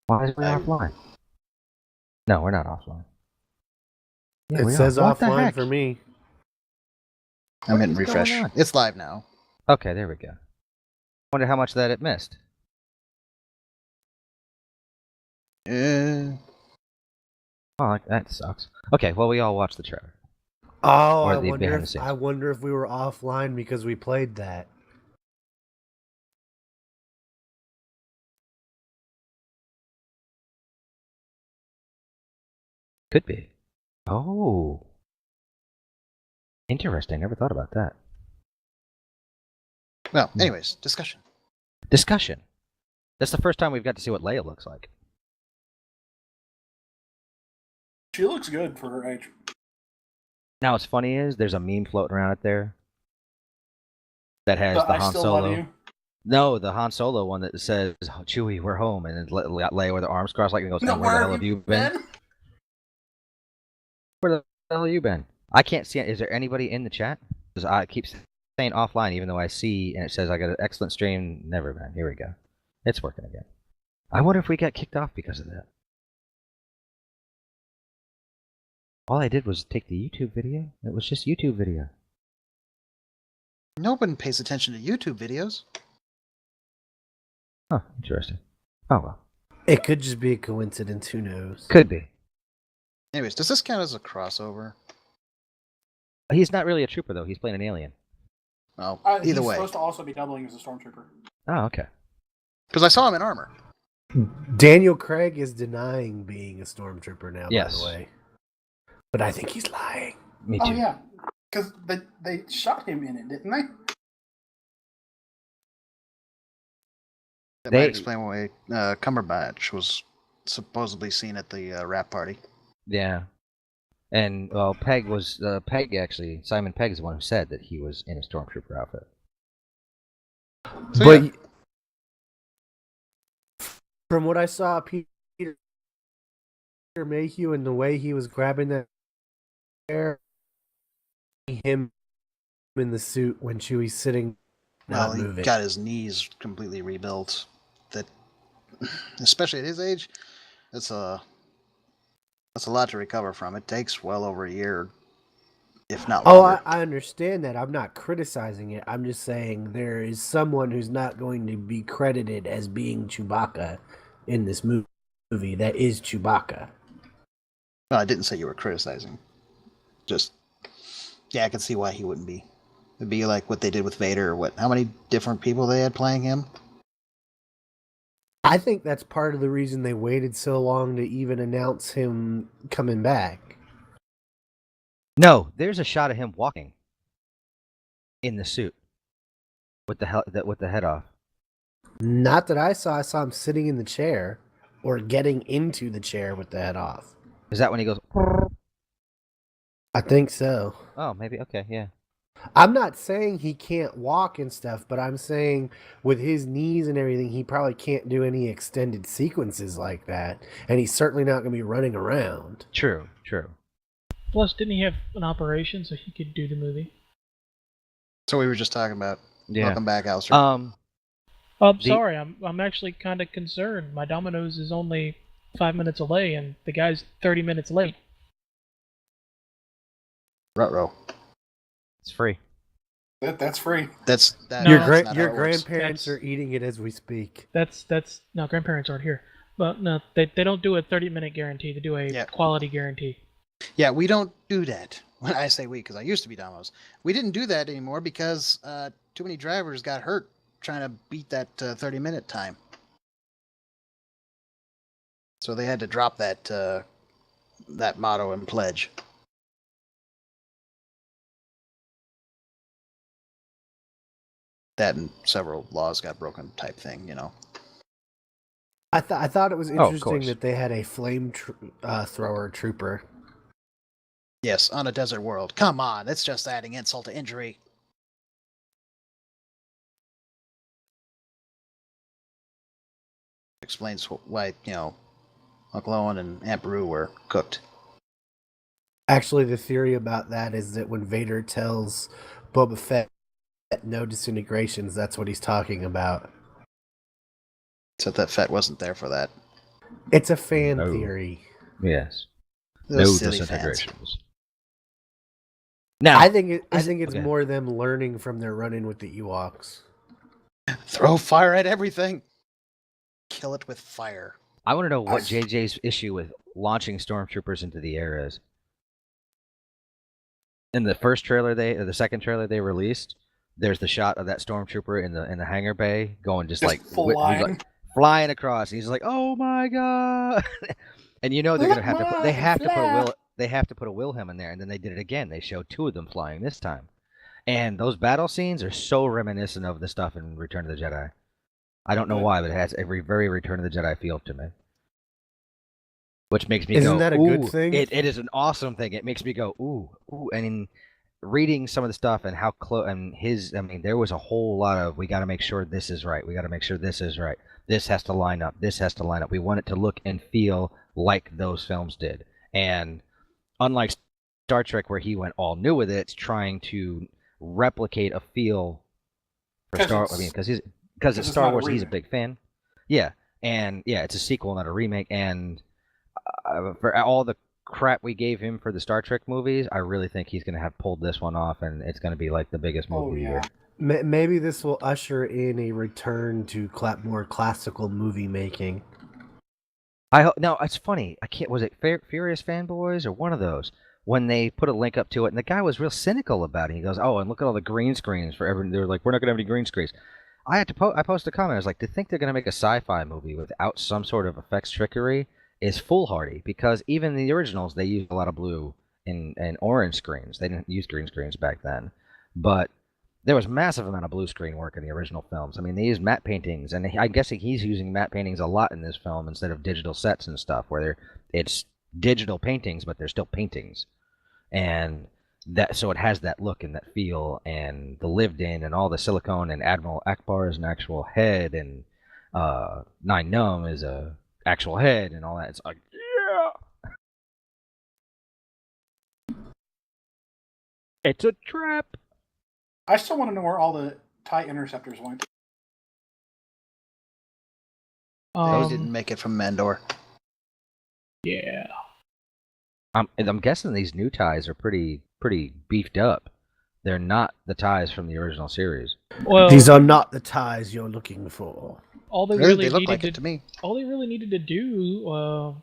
Why is we offline? No, we're not offline. Yeah, It we says are. What the offline heck? for me. I'm What hitting is refresh. going on? It's live now. Okay, there we go. Wonder how much that it missed. Uh, Oh, that sucks. Okay, well, we all watched the trailer. Oh, Or I the behind the scenes. wonder if we were offline because we played that. Could be. Oh. Interesting. Never thought about that. well, anyways, discussion. Discussion. That's the first time we've got to see what Leia looks like. She looks good for her age. Now, what's funny is there's a meme floating around out there that has But the I Han still Solo. love you. No, the Han Solo one that says, Chewie, we're home, and then Leia with her arms crossed like and goes, No, and where the hell have you been? Where the hell have you been? I can't see it. Is there anybody in the chat? Because I keep saying offline, even though I see, and it says I got an excellent stream. Never been. Here we go. It's working again. I wonder if we got kicked off because of that. All I did was take the YouTube video. It was just YouTube video. No one pays attention to YouTube videos. Huh, interesting. Oh well. It could just be a coincidence. Who knows? Could be. Anyways, does this count as a crossover? He's not really a trooper, though. He's playing an alien. Oh, He's either way. supposed to also be doubling as a stormtrooper. Oh, okay. Because I saw him in armor. Daniel Craig is denying being a stormtrooper now, Yes. by the way. But I think he's lying. Me too. Oh, yeah. Because they shot him in it, didn't they? That They- might explain why Cumberbatch was supposedly seen at the rap party. Yeah. And, well, Peg was... Peg, actually... Simon Pegg is the one who said that he was in a stormtrooper outfit. So, But yeah. from what I saw, Peter Mayhew and the way he was grabbing that hair, him in the suit when Chewie's sitting, Well, not he moving. got his knees completely rebuilt. That, especially at his age, that's a lot to recover from. It takes well over a year, if not Oh, longer. I understand that. I'm not criticizing it. I'm just saying there is someone who's not going to be credited as being Chewbacca in this movie that is Chewbacca. Well, I didn't say you were criticizing. Just, yeah, I can see why he wouldn't be. It'd be like what they did with Vader, or what? How many different people they had playing him? I think that's part of the reason they waited so long to even announce him coming back. No, there's a shot of him walking in the suit with the head off. Not that I saw. I saw him sitting in the chair or getting into the chair with the head off. Is that when he goes? I think so. Oh, maybe. Okay, yeah. I'm not saying he can't walk and stuff, but I'm saying with his knees and everything, he probably can't do any extended sequences like that. And he's certainly not going to be running around. True. True. Plus, didn't he have an operation so he could do the movie? So we were just talking about. Yeah. Welcome back, Alistair. I'm sorry, I'm actually kind of concerned. My Domino's is only 5 minutes away, and the guy's 30 minutes late. Ruh-roh. It's free. That's free. That's that. No, Your that's not how your it works. grandparents That's- are eating it as we speak. That's no, grandparents aren't here. But no, they don't do a 30-minute guarantee. They do a Yeah. quality guarantee. Yeah, we don't do that. When I say we, because I used to be Domino's, we didn't do that anymore because too many drivers got hurt trying to beat that 30-minute time. So they had to drop that motto and pledge. That and several laws got broken type thing, you know. I thought it was Oh, of interesting course. that they had a flame thrower trooper. Yes, on a desert world. Come on, it's just adding insult to injury. Explains why, you know, Uncle Owen and Aunt Beru were cooked. Actually, the theory about that is that when Vader tells Boba Fett no disintegrations, that's what he's talking about. Except that Fett wasn't there for that. It's a fan No. theory. Yes. Those No silly fans. disintegrations. Now, I think is- it's okay. more them learning from their run-in with the Ewoks. Throw fire at everything. Kill it with fire. I want to know what I- JJ's issue with launching stormtroopers into the air is. In the first trailer or the second trailer they released, there's the shot of that stormtrooper in the hangar bay going just like flying. he's like flying across. And he's like, "Oh my god!" And you know they're gonna have to. They have to put a Will. They have to put a Wilhelm in there, and then they did it again. They showed 2 of them flying this time, and those battle scenes are so reminiscent of the stuff in Return of the Jedi. I don't know why, but it has every very Return of the Jedi feel to me. Which makes me Isn't go, that a good "Ooh." thing? It is an awesome thing. It makes me go, ooh, ooh. And in reading some of the stuff and how close, and there was a whole lot of, we got to make sure this is right. We got to make sure this is right. This has to line up. This has to line up. We want it to look and feel like those films did. And unlike Star Trek, where he went all new with it, it's trying to replicate a feel for Star. I mean, because it's Star not a Wars. He's a remake. big fan. Yeah, and yeah, it's a sequel, not a remake. And for all the crap we gave him for the Star Trek movies, I really think he's going to have pulled this one off, and it's going to be like the biggest movie Oh, of the yeah. year. Maybe this will usher in a return to more classical movie making. No, it's funny. I can't. Was it Furious Fanboys or one of those? When they put a link up to it, and the guy was real cynical about it. He goes, "Oh, and look at all the green screens for everyone." They were like, "We're not going to have any green screens." I had to I posted a comment. I was like, to think they're going to make a sci-fi movie without some sort of effects trickery is foolhardy, because even in the originals they used a lot of blue and orange screens. They didn't use green screens back then, but there was massive amount of blue screen work in the original films. I mean, they used matte paintings, and I'm guessing he's using matte paintings a lot in this film instead of digital sets and stuff, where it's digital paintings, but they're still paintings, and that so it has that look and that feel, and the lived in, and all the silicone, and Admiral Akbar is an actual head, and Nine Numb is a actual head, and all that. It's like, yeah, it's a trap. I still want to know where all the TIE interceptors went. Those didn't make it from Mandor. Yeah. I'm guessing these new ties are pretty beefed up. They're not the ties from the original series. Well, These are not the ties you're looking for. all they Really, really they look needed like to, it to me. all they really needed to do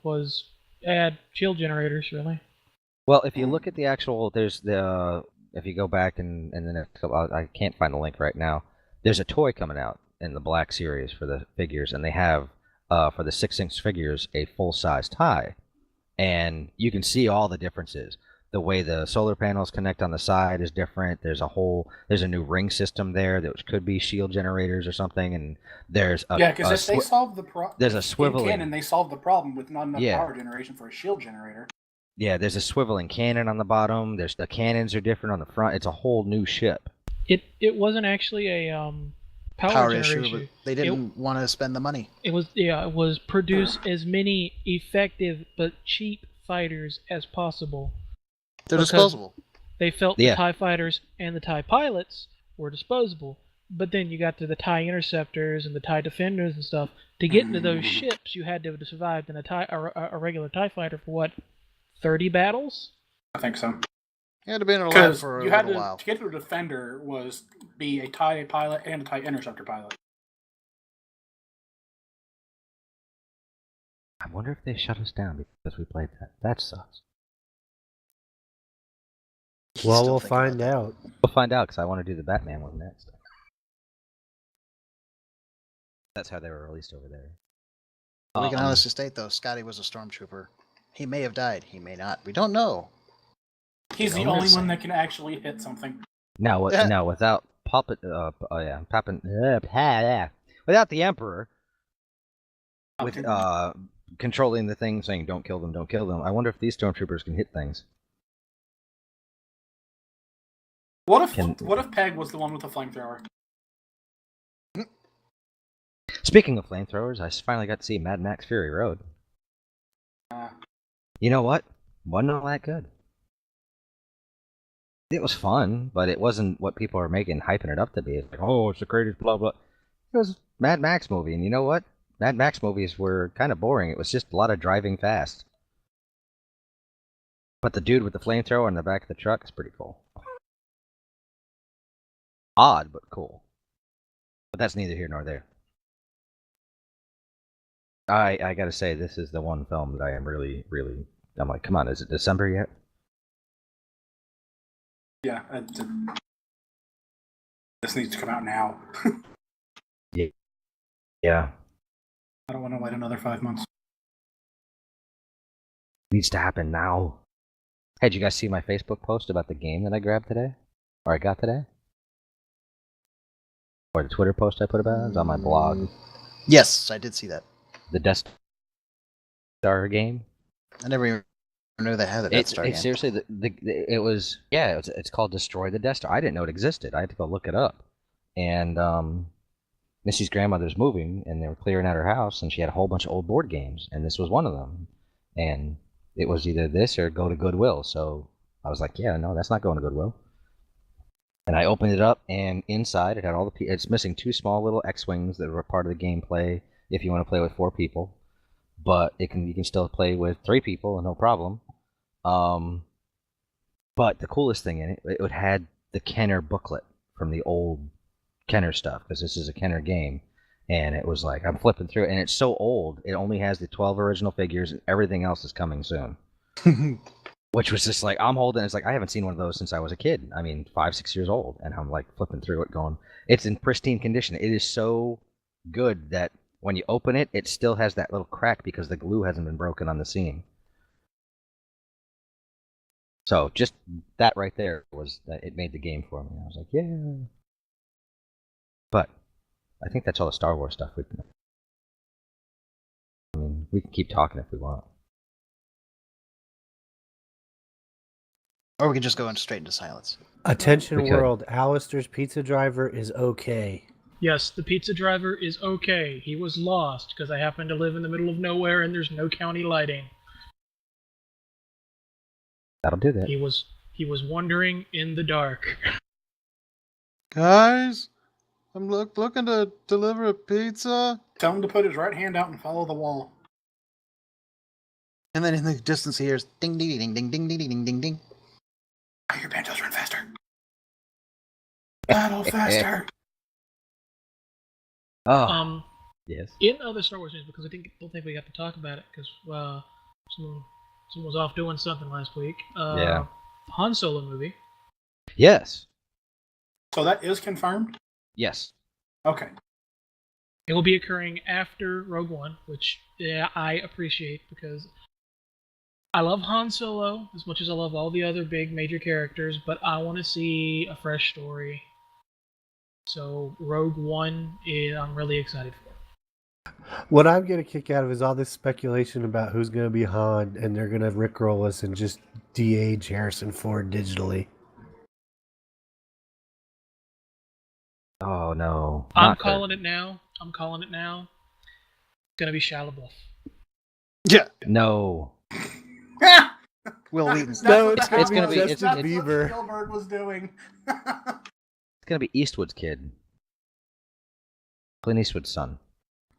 was add shield generators. Really. Well, if you look at the actual, there's the if you go back and then I can't find the link right now. There's a toy coming out in the Black series for the figures, and they have for the 6-inch figures a full-size tie, and you can see all the differences. The way the solar panels connect on the side is different. There's a new ring system there that could be shield generators or something, and there's a Because they solved the problem. there's a swiveling. In canon, they solved the problem with not enough Yeah. power generation for a shield generator. Yeah, there's a swiveling cannon on the bottom. There's the cannons are different on the front. It's a whole new ship. It wasn't actually a power Power generation. issue, but they didn't want to spend the money. It was produce as many effective but cheap fighters as possible. They're Because disposable. They felt Yeah. the TIE fighters and the TIE pilots were disposable. But then you got to the TIE interceptors and the TIE defenders and stuff. To get into those ships, you had to have survived in a regular TIE fighter for what, 30 battles? I think so. It had been alive Because for a you had little while. to get to a defender was be a TIE pilot and a TIE interceptor pilot. I wonder if they shut us down because we played that. That sucks. He's Well, still we'll thinking find about out. We'll find out because I want to do the Batman one next. That's how they were released over there. that. We can honestly state, though, Scotty was a stormtrooper. He may have died. He may not. We don't know. He's the Don't only say. one that can actually hit something. Now, Yeah. now without puppet, without the Emperor, with controlling the thing, saying "Don't kill them, don't kill them." I wonder if these stormtroopers can hit things. What if Peg was the one with the flamethrower? Speaking of flamethrowers, I finally got to see Mad Max Fury Road. You know what? Wasn't all that good. It was fun, but it wasn't what people are hyping it up to be. It's like, oh, it's the greatest, blah blah. It was a Mad Max movie, and you know what? Mad Max movies were kind of boring. It was just a lot of driving fast. But the dude with the flamethrower in the back of the truck is pretty cool. Odd, but cool. But that's neither here nor there. I gotta say, this is the one film that I am really, really... I'm like, come on, is it December yet? Yeah, this needs to come out now. Yeah. I don't want to wait another 5 months. Needs to happen now. Hey, did you guys see my Facebook post about the game that I grabbed today? Or I got today? Or the Twitter post I put about it? It's on my blog. Yes, I did see that. The Death Star game. I never even knew they had a Death Star game. Seriously, it's called Destroy the Death Star. I didn't know it existed. I had to go look it up. And Missy's grandmother's moving, and they were clearing out her house, and she had a whole bunch of old board games, and this was one of them. And it was either this or go to Goodwill. So I was like, yeah, no, that's not going to Goodwill. And I opened it up, and inside it had all the... It's missing 2 small little X-Wings that were part of the gameplay if you want to play with 4 people. But you can still play with 3 people, and no problem. But the coolest thing in it, it had the Kenner booklet from the old Kenner stuff, because this is a Kenner game. And it was like, I'm flipping through it, and it's so old, it only has the 12 original figures, and everything else is coming soon. Which was just like, I'm holding, it's like, I haven't seen one of those since I was a kid. I mean, 5, 6 years old, and I'm like flipping through it going, it's in pristine condition. It is so good that when you open it, it still has that little crack because the glue hasn't been broken on the seam. So just that right there it made the game for me. I was like, yeah. But I think that's all the Star Wars stuff we can... I mean, we can keep talking if we want. Or we could just go straight into silence. Attention world, Alistair's pizza driver is okay. Yes, the pizza driver is okay. He was lost because I happen to live in the middle of nowhere and there's no county lighting. That'll do that. He was wandering in the dark. Guys, I'm looking to deliver a pizza. Tell him to put his right hand out and follow the wall. And then in the distance he hears ding ding ding ding ding ding ding ding ding. I hear Banjos run faster. Battle faster. Oh. Yes. In other Star Wars news, because I don't think we got to talk about it because someone was off doing something last week. Yeah. Han Solo movie. Yes. So that is confirmed? Yes. Okay. It will be occurring after Rogue One, which I appreciate because I love Han Solo as much as I love all the other big major characters, but I want to see a fresh story. So Rogue One I'm really excited for. What I'm going to kick out of is all this speculation about who's going to be Han, and they're going to rickroll us and just de-age Harrison Ford digitally. Oh, no. I'm calling it now. It's going to be Shia LaBeouf. Yeah. No. Will Wheaton. No, it's going going to be Justin That's what Bieber. Spielberg was doing. It's going to be Eastwood's kid. Clint Eastwood's son.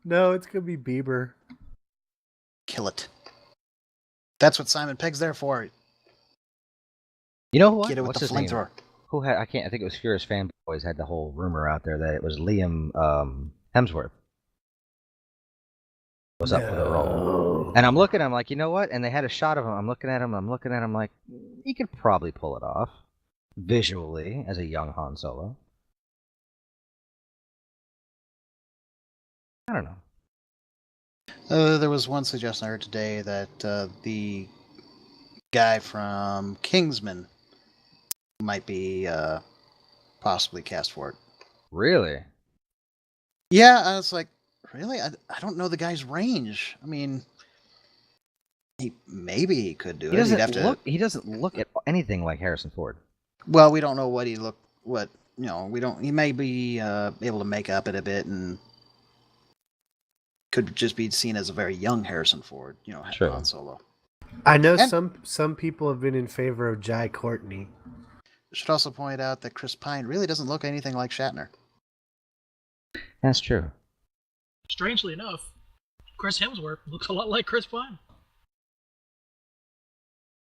No, it's going to be Bieber. Kill it. That's what Simon Pegg's there for. You know what? Get it with What's the his name? flamethrower. Who had? I think it was Furious Fanboys had the whole rumor out there that it was Liam Hemsworth. Was up for the role. And I'm looking, I'm like, you know what? And they had a shot of him. I'm looking at him like, he could probably pull it off visually as a young Han Solo. I don't know. There was one suggestion I heard today that the guy from Kingsman might be possibly cast for it. Really? Yeah, I was like, really? I don't know the guy's range. I mean, maybe he could do it. He doesn't look at anything like Harrison Ford. Well, we don't know what he looked. We don't. He may be able to make up it a bit and could just be seen as a very young Harrison Ford. True. Han Solo. I know some people have been in favor of Jai Courtney. Should also point out that Chris Pine really doesn't look anything like Shatner. That's true. Strangely enough, Chris Hemsworth looks a lot like Chris Pine.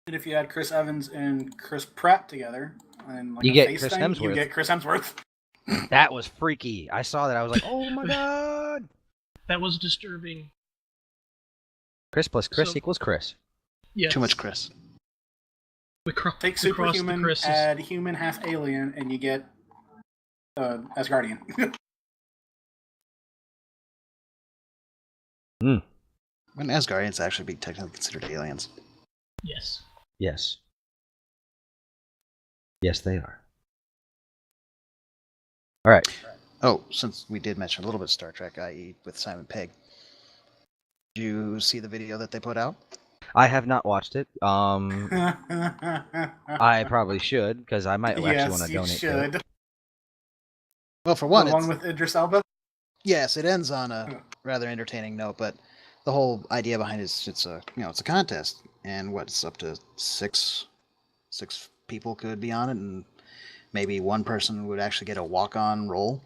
And if you had Chris Evans and Chris Pratt together, and like You a get face Chris thing, Hemsworth. you get Chris Hemsworth. That was freaky. I saw that. I was like, oh my god. That was disturbing. Chris plus Chris So- equals Chris. Yes. Too much Chris. We Take we crossed the superhuman, Chris's. add human, half alien, and you get Asgardian. When Asgardians actually be technically considered aliens. Yes. Yes. Yes, they are. All right. Oh, since we did mention a little bit of Star Trek, i.e. with Simon Pegg, did you see the video that they put out? I have not watched it. I probably should because I might actually want Yes, to you donate to it. should. Well, for one, The one with Idris Elba? yes, it ends on a rather entertaining note, but the whole idea behind it is it's a contest, and it's up to six people could be on it, and maybe one person would actually get a walk-on role.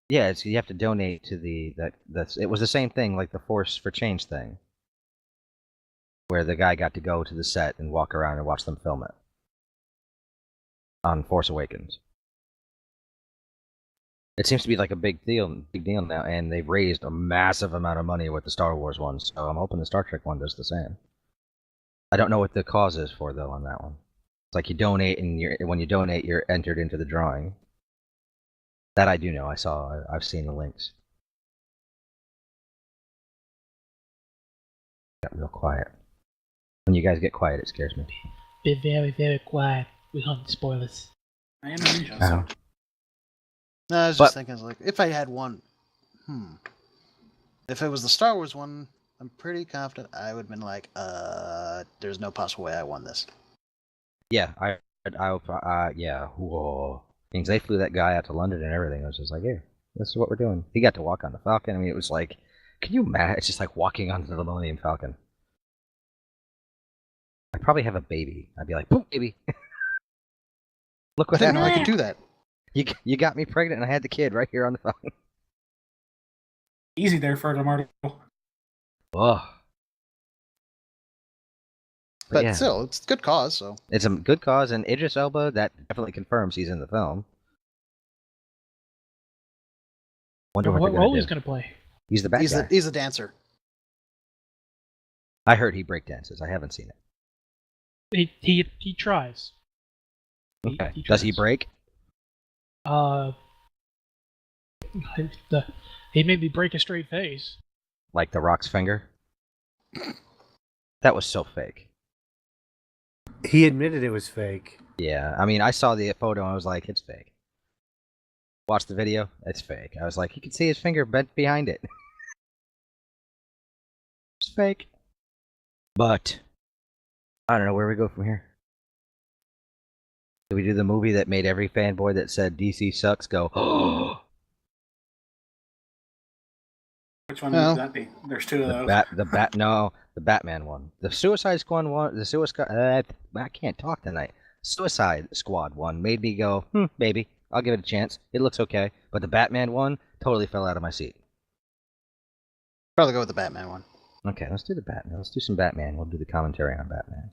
Yeah, you have to donate to that's. It was the same thing like the Force for Change thing, where the guy got to go to the set and walk around and watch them film it on Force Awakens. It seems to be like a big deal now, and they've raised a massive amount of money with the Star Wars one, so I'm hoping the Star Trek one does the same. I don't know what the cause is for though on that one. It's like you donate, and when you donate, you're entered into the drawing. That I do know. I've seen the links. Got real quiet. When you guys get quiet, it scares me. Be very, very quiet. We hunt spoilers. I am a ninja, Oh. so. No, I was But- just thinking, like, if I had one, if it was the Star Wars one, I'm pretty confident I would have been like, there's no possible way I won this. Yeah, yeah. Whoa. Means they flew that guy out to London and everything. I was just like, here, this is what we're doing. He got to walk on the Falcon. I mean, it was like, can you imagine? It's just like walking on the Millennium Falcon. I'd probably have a baby. I'd be like, boom, baby. Look I what didn't know I happened. could do that. You got me pregnant and I had the kid right here on the Falcon. Easy there for the Marvel. Oh. But yeah, still, it's a good cause, so. it's a good cause, and Idris Elba, that definitely confirms he's in the film. Wonder what What they're gonna role he's do. going to play? He's the bad guy. He's a dancer. I heard he breakdances. I haven't seen it. He tries. Okay. He Does he tries. break? He made me break a straight face. Like The Rock's finger? That was so fake. He admitted it was fake. Yeah, I mean, I saw the photo and I was like, it's fake. Watched the video, it's fake. I was like, you can see his finger bent behind it. It's fake. But, I don't know where we go from here. Do we do the movie that made every fanboy that said DC sucks go, oh, Which one No. would that be? There's two of those. the Batman one. The Suicide Squad one, I can't talk tonight. Suicide Squad one made me go, maybe. I'll give it a chance. It looks okay. But the Batman one totally fell out of my seat. Probably go with the Batman one. Okay, let's do the Batman. Let's do some Batman. We'll do the commentary on Batman.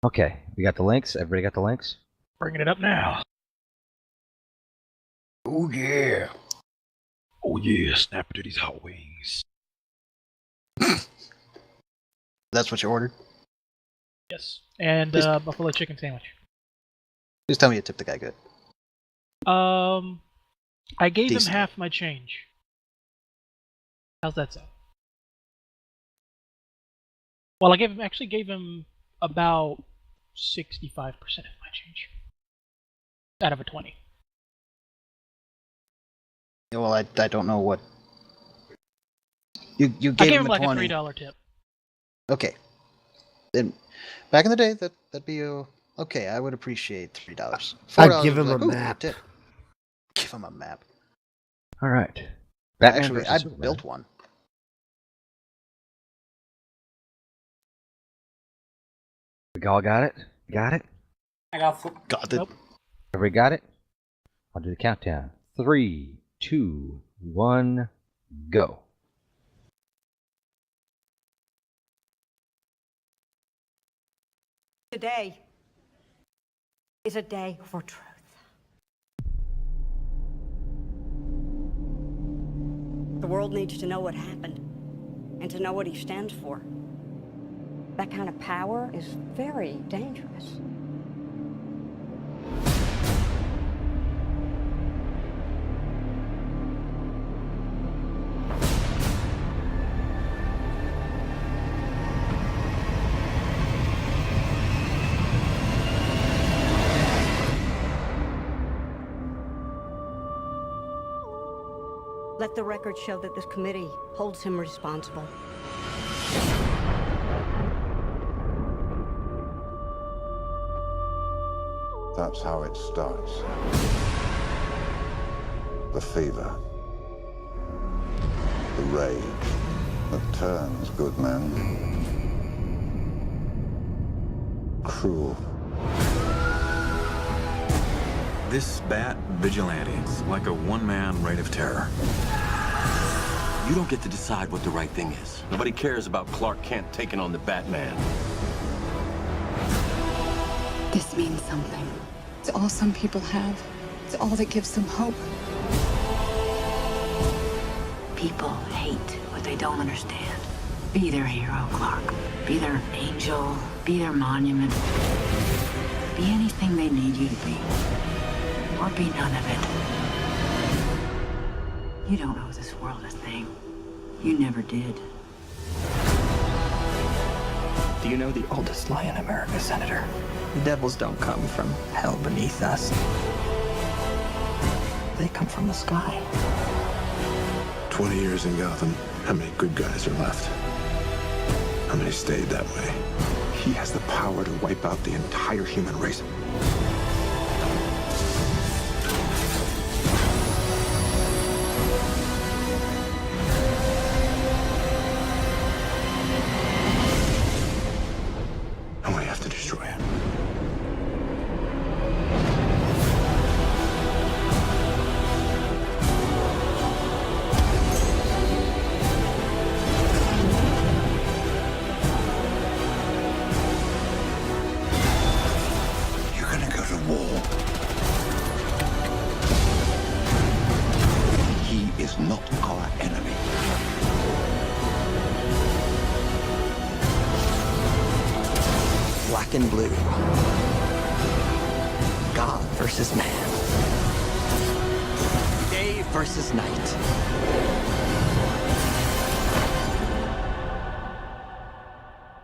Okay, we got the links. Everybody got the links? Bringing it up now. Oh, yeah. Oh yeah, snap to these hot wings. That's what you ordered? Yes. And Please. buffalo chicken sandwich. Please tell me you tipped the guy good. I gave him Decent. half my change. How's that sound? Well, I actually gave him about 65% of my change. Out of a 20. Yeah, well, I don't know what. You I gave gave him him like a 20. a $3 tip. Okay. Then, back in the day, that'd be okay. I would appreciate $3. I'd give $4 him would be a like, "Ooh, map." tip." Give him a map. All right. Batman Actually, versus I Superman. built one. We all got it? Got it? I got Got it. Nope. Everybody got it? I'll do the countdown. 3, 2, 1, go. Today is a day for truth. The world needs to know what happened and to know what he stands for. That kind of power is very dangerous. Let the record show that this committee holds him responsible. That's how it starts. The fever. The rage that turns good men cruel. This bat vigilante is like a one-man reign of terror. You don't get to decide what the right thing is. Nobody cares about Clark Kent taking on the Batman. This means something. It's all some people have. It's all that gives them hope. People hate what they don't understand. Be their hero, Clark. Be their angel. Be their monument. Be anything they need you to be. Or be none of it. You don't owe this world a thing. You never did. Do you know the oldest lie in America, Senator? The devils don't come from hell beneath us. They come from the sky. 20 years in Gotham, how many good guys are left? How many stayed that way? He has the power to wipe out the entire human race. And we have to destroy him. You're gonna go to war. He is not our enemy. Black and blue. God versus man. Day versus night.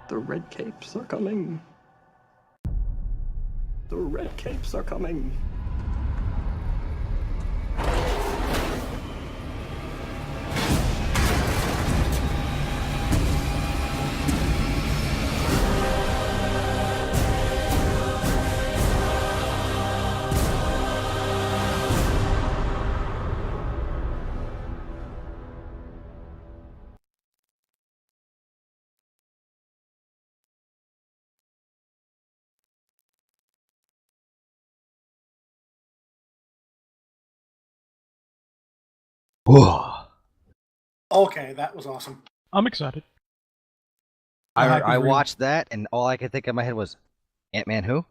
The red capes are coming. The red capes are coming. Whoa. Okay, that was awesome. I'm excited. I watched that, and all I could think in my head was, Ant-Man who?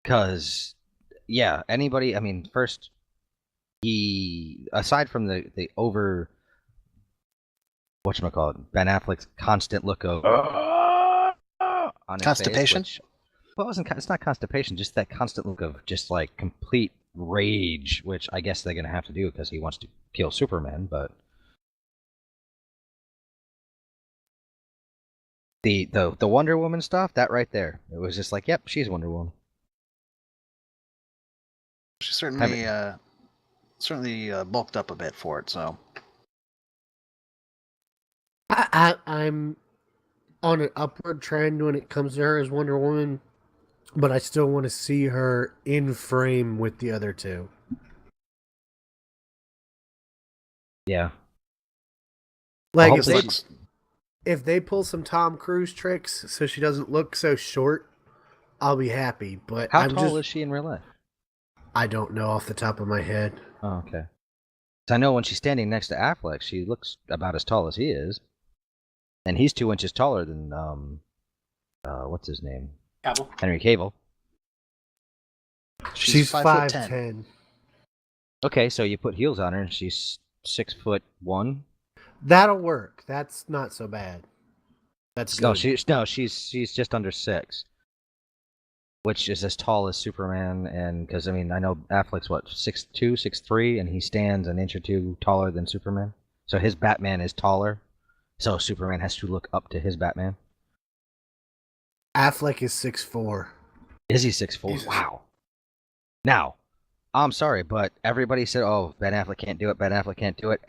Because, yeah, anybody, I mean, first, he, aside from the over, whatchamacallit, Ben Affleck's constant look of, on his Constipation? face, which, well, it's not constipation, just that constant look of just, like, complete rage, which I guess they're going to have to do because he wants to kill Superman, but the Wonder Woman stuff, that right there, it was just like, yep, she's Wonder Woman. She certainly bulked up a bit for it, so. I'm on an upward trend when it comes to her as Wonder Woman, but I still want to see her in frame with the other two. Yeah. Like, Hopefully if they pull some Tom Cruise tricks so she doesn't look so short, I'll be happy. But how tall is she in real life? I don't know off the top of my head. Oh, okay. So I know when she's standing next to Affleck, she looks about as tall as he is. And he's 2 inches taller than what's his name? Cavill. Henry Cavill. She's 5'10". 5'10". Okay, so you put heels on her, and she's 6'1". That'll work. That's not so bad. That's good. She's just under 6, which is as tall as Superman. And because I know Affleck's what 6'2", 6'3", and he stands an inch or two taller than Superman. So his Batman is taller. So Superman has to look up to his Batman. Affleck is 6'4". Is he 6'4"? Wow. Now, I'm sorry, but everybody said, "Oh, Ben Affleck can't do it. Ben Affleck can't do it."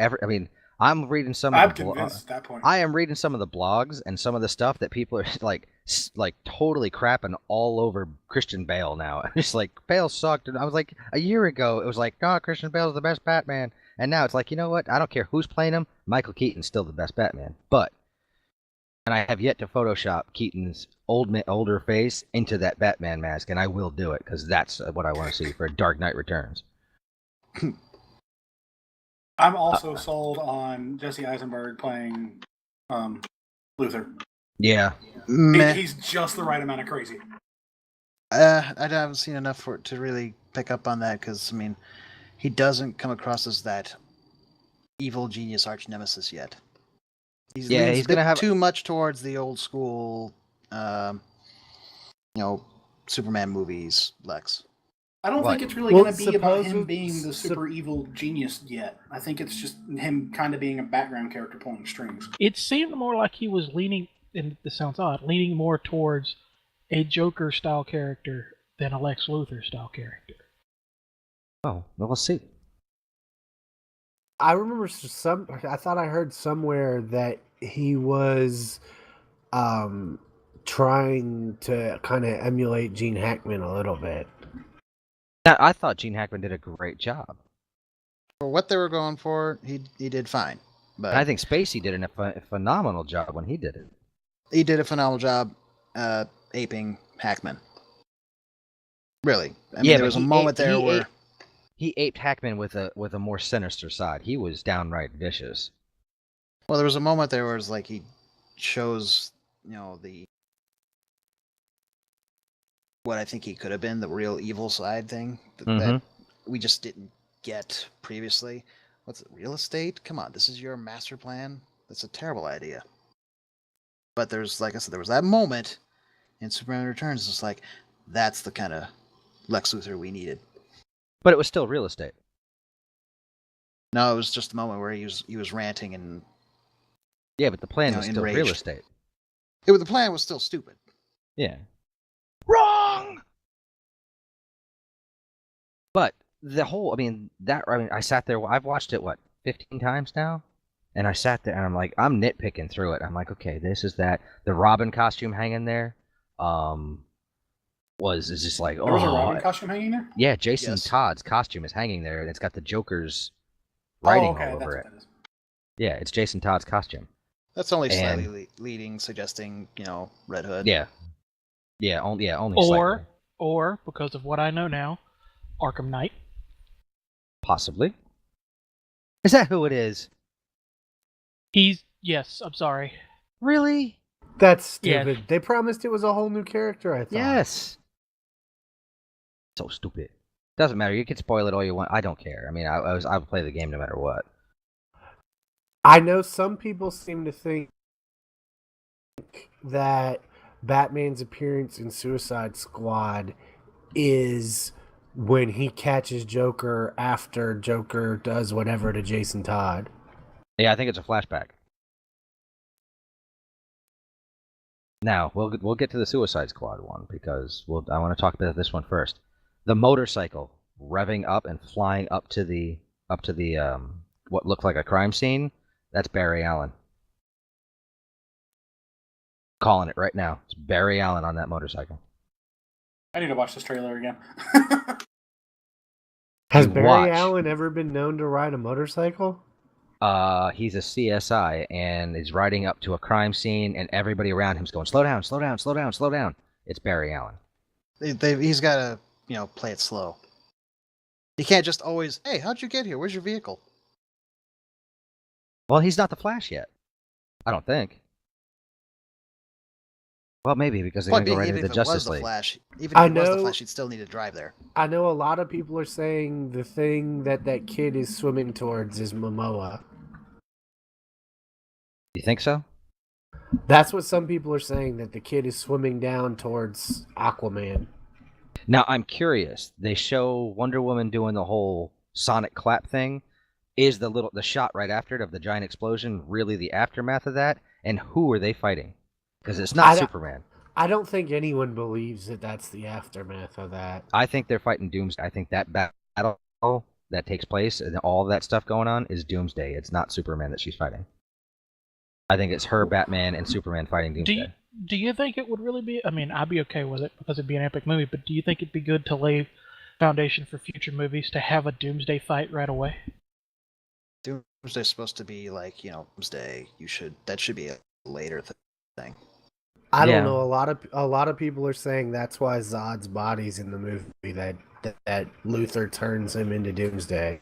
I'm reading some. I'm convinced at that point. I am reading some of the blogs and some of the stuff that people are like totally crapping all over Christian Bale now. It's like Bale sucked, and I was like, a year ago it was like, "Oh, Christian Bale's the best Batman," and now it's like, you know what? I don't care who's playing him. Michael Keaton's still the best Batman, and I have yet to Photoshop Keaton's older face into that Batman mask, and I will do it because that's what I want to see for Dark Knight Returns. I'm also sold on Jesse Eisenberg playing Luther. Yeah. He's just the right amount of crazy. I haven't seen enough for it to really pick up on that because, he doesn't come across as that evil genius arch nemesis yet. He's going to have too much towards the old school, Superman movies, Lex. I don't think it's really going to be about him being the super evil genius yet. I think it's just him kind of being a background character pulling strings. It seemed more like he was leaning, and this sounds odd, leaning more towards a Joker-style character than a Lex Luthor-style character. Oh, well, we'll see. I remember I thought I heard somewhere that he was trying to kind of emulate Gene Hackman a little bit. I thought Gene Hackman did a great job. For what they were going for, he did fine. But I think Spacey did a phenomenal job when he did it. He did a phenomenal job aping Hackman. Really. There was a moment where he aped Hackman with a more sinister side. He was downright vicious. Well, there was a moment there where it's like he shows, what I think he could have been, the real evil side thing that we just didn't get previously. What's it, real estate? Come on, this is your master plan? That's a terrible idea. But there's, like I said, there was that moment in Superman Returns. It's like, that's the kind of Lex Luthor we needed. But it was still real estate. No, it was just a moment where he was ranting and... Yeah, but the plan was still real estate. The plan was still stupid. Yeah. Wrong! But the whole, I sat there, I've watched it, 15 times now? And I sat there and I'm like, I'm nitpicking through it. I'm like, okay, this is that. The Robin costume hanging there is just like, there was a Robin costume hanging there? Yeah, Jason Todd's costume is hanging there, and it's got the Joker's writing all over it. Yeah, it's Jason Todd's costume. That's only slightly leading, suggesting, Red Hood. Yeah. Yeah, only slightly. Or, because of what I know now, Arkham Knight. Possibly. Is that who it is? Yes, I'm sorry. Really? That's stupid. Yeah. They promised it was a whole new character, I thought. Yes. So stupid. Doesn't matter. You can spoil it all you want. I don't care. I would play the game no matter what. I know some people seem to think that Batman's appearance in Suicide Squad is when he catches Joker after Joker does whatever to Jason Todd. Yeah, I think it's a flashback. Now, we'll get to the Suicide Squad one because I want to talk about this one first. The motorcycle revving up and flying up to the what looked like a crime scene. That's Barry Allen. Calling it right now. It's Barry Allen on that motorcycle. I need to watch this trailer again. Has Barry Allen ever been known to ride a motorcycle? He's a CSI and is riding up to a crime scene, and everybody around him's going, slow down, slow down, slow down, slow down. It's Barry Allen. He's got to, play it slow. He can't just always, hey, how'd you get here? Where's your vehicle? Well, he's not the Flash yet. I don't think. Well, maybe because they're Point going to go being, right even into if the it was Justice the League. Flash, even if it was the Flash, he'd still need to drive there. I know a lot of people are saying the thing that kid is swimming towards is Momoa. You think so? That's what some people are saying, that the kid is swimming down towards Aquaman. Now, I'm curious. They show Wonder Woman doing the whole sonic clap thing. Is the shot right after it of the giant explosion really the aftermath of that? And who are they fighting? Because it's not Superman. I don't think anyone believes that that's the aftermath of that. I think they're fighting Doomsday. I think that battle that takes place and all that stuff going on is Doomsday. It's not Superman that she's fighting. I think it's her, Batman, and Superman fighting Doomsday. Do you think it would really be... I mean, I'd be okay with it because it'd be an epic movie, but do you think it'd be good to lay foundation for future movies to have a Doomsday fight right away? Doomsday's supposed to be like, Doomsday. That should be a later thing. I don't know. A lot of people are saying that's why Zod's body's in the movie, that Luther turns him into Doomsday.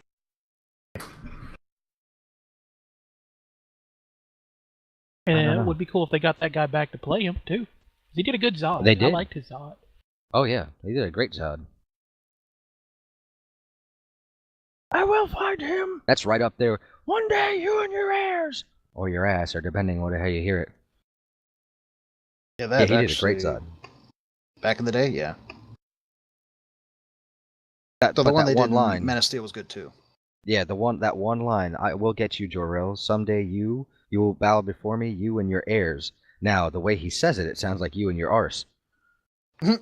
And it would be cool if they got that guy back to play him too. He did a good Zod. They did. I liked his Zod. Oh yeah, he did a great Zod. I will find him. That's right up there. One day, you and your heirs, or your ass, or depending on how you hear it. Yeah, he did a great Zod. Back in the day, yeah. The one they did in line, Man of Steel was good too. Yeah, that one line. I will get you, Jor-El. Someday you will bow before me, you and your heirs. Now, the way he says it, it sounds like you and your arse. Go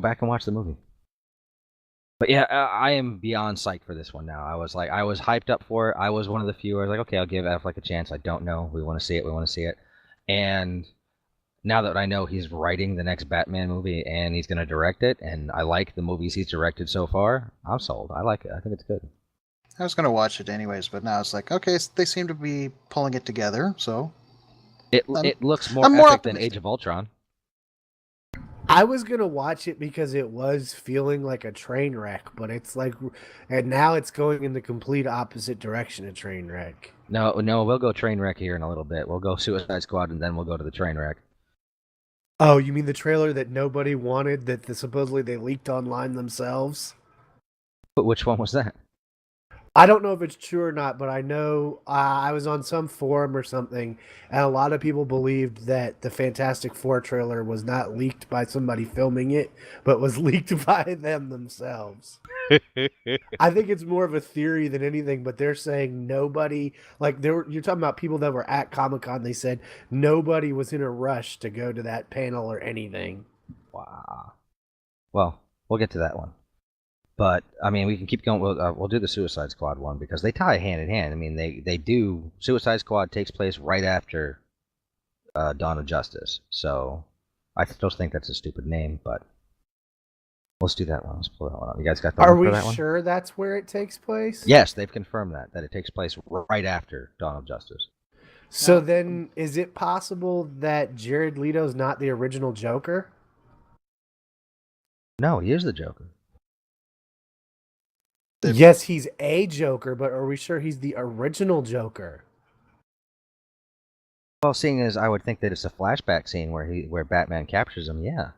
back and watch the movie. But yeah, I am beyond psyched for this one now. I was hyped up for it. I was one of the few. I was like, okay, I'll give Affleck a chance. I don't know. We want to see it. And now that I know he's writing the next Batman movie and he's going to direct it, and I like the movies he's directed so far, I'm sold. I like it. I think it's good. I was going to watch it anyways, but now it's like, okay, they seem to be pulling it together, so... It looks more epic than Age of Ultron. I was going to watch it because it was feeling like a train wreck, but it's like... And now it's going in the complete opposite direction of train wreck. No, we'll go train wreck here in a little bit. We'll go Suicide Squad, and then we'll go to the train wreck. Oh, you mean the trailer that nobody wanted, that supposedly they leaked online themselves? But which one was that? I don't know if it's true or not, but I know I was on some forum or something, and a lot of people believed that the Fantastic Four trailer was not leaked by somebody filming it, but was leaked by them themselves. I think it's more of a theory than anything, but they're saying nobody, you're talking about people that were at Comic-Con, they said nobody was in a rush to go to that panel or anything. Wow. Well, we'll get to that one. But, I mean, we can keep going. We'll do the Suicide Squad one because they tie hand in hand. I mean, they do. Suicide Squad takes place right after Dawn of Justice. So, I still think that's a stupid name, but let's do that one. Let's pull that one up. You guys got the Are one we for that one? sure that's where it takes place? Yes, they've confirmed that it takes place right after Dawn of Justice. So then, is it possible that Jared Leto's not the original Joker? No, he is the Joker. Yes, he's a Joker, but are we sure he's the original Joker? Well, seeing as I would think that it's a flashback scene where Batman captures him, yeah.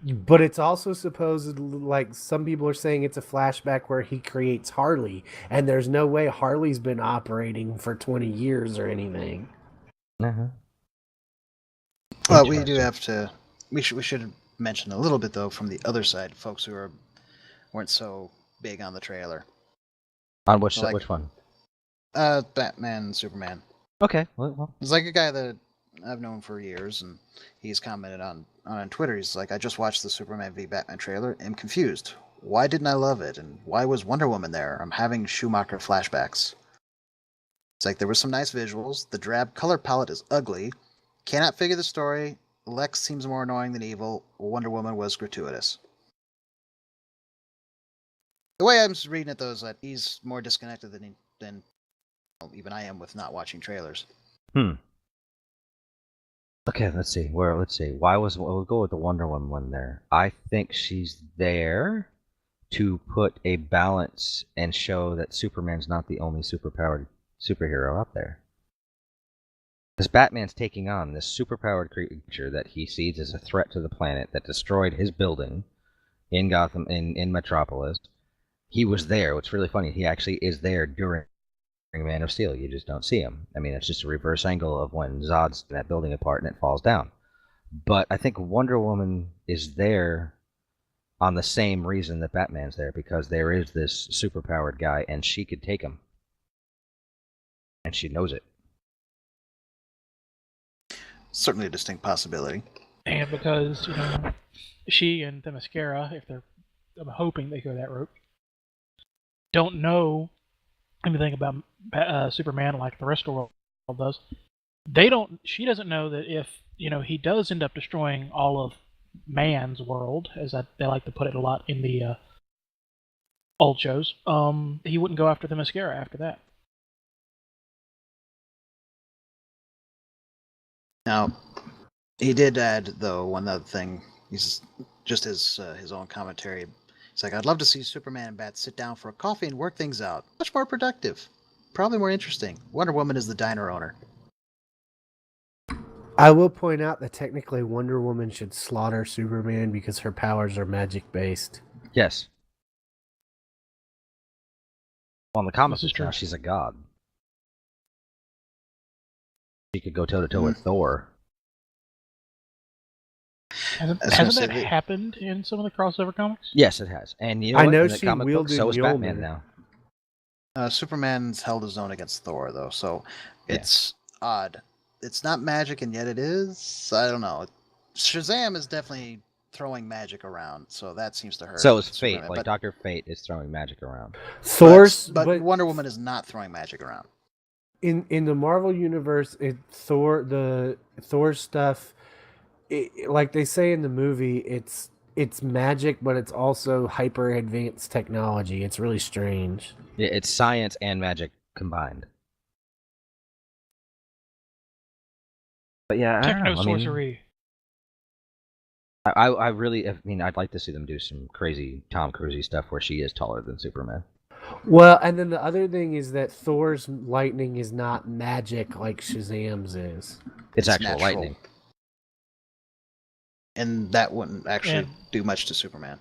But it's also supposed, like, some people are saying it's a flashback where he creates Harley, and there's no way Harley's been operating for 20 years or anything. Uh-huh. Well, we do have to... We should mention a little bit, though, from the other side, folks who weren't so big on the trailer. On which one? Batman and Superman. Okay. Well. It's like a guy that I've known for years, and he's commented on Twitter. He's like, I just watched the Superman v Batman trailer. I'm confused. Why didn't I love it? And why was Wonder Woman there? I'm having Schumacher flashbacks. It's like, there were some nice visuals. The drab color palette is ugly. Cannot figure the story. Lex seems more annoying than evil. Wonder Woman was gratuitous. The way I'm reading it, though, is that he's more disconnected than even I am with not watching trailers. Okay, let's see. We'll go with the Wonder Woman one there. I think she's there to put a balance and show that Superman's not the only superpowered superhero out there. Because Batman's taking on this superpowered creature that he sees as a threat to the planet that destroyed his building in Gotham, in Metropolis. He was there. What's really funny, he actually is there during Man of Steel. You just don't see him. I mean, it's just a reverse angle of when Zod's in that building apart and it falls down. But I think Wonder Woman is there on the same reason that Batman's there, because there is this superpowered guy and she could take him. And she knows it. Certainly a distinct possibility. And because, she and Themyscira, if they're, I'm hoping they go that route, don't know anything about Superman like the rest of the world does. She doesn't know that if, he does end up destroying all of man's world, as they like to put it a lot in the old shows, he wouldn't go after Themyscira after that. Now, he did add, though, one other thing. He's just his own commentary. He's like, I'd love to see Superman and Bat sit down for a coffee and work things out. Much more productive. Probably more interesting. Wonder Woman is the diner owner. I will point out that technically Wonder Woman should slaughter Superman because her powers are magic-based. Yes. Well, in the comics now, she's a god. She could go toe-to-toe with Thor. Hasn't that happened in some of the crossover comics? Yes, it has. And I know in the she comic book, so is Batman now. Superman's held his own against Thor, though, so it's odd. It's not magic, and yet it is. I don't know. Shazam is definitely throwing magic around, so that seems to hurt. So is Fate. Superman, Like Dr. Fate is throwing magic around. But Wonder Woman is not throwing magic around. In the Marvel universe, Thor's stuff, like they say in the movie, it's magic, but it's also hyper advanced technology. It's really strange. Yeah, it's science and magic combined. But yeah, Techno-sorcery. I really, I'd like to see them do some crazy Tom Cruise stuff where she is taller than Superman. Well, and then the other thing is that Thor's lightning is not magic like Shazam's is. It's actual natural. lightning. And that wouldn't actually do much to Superman.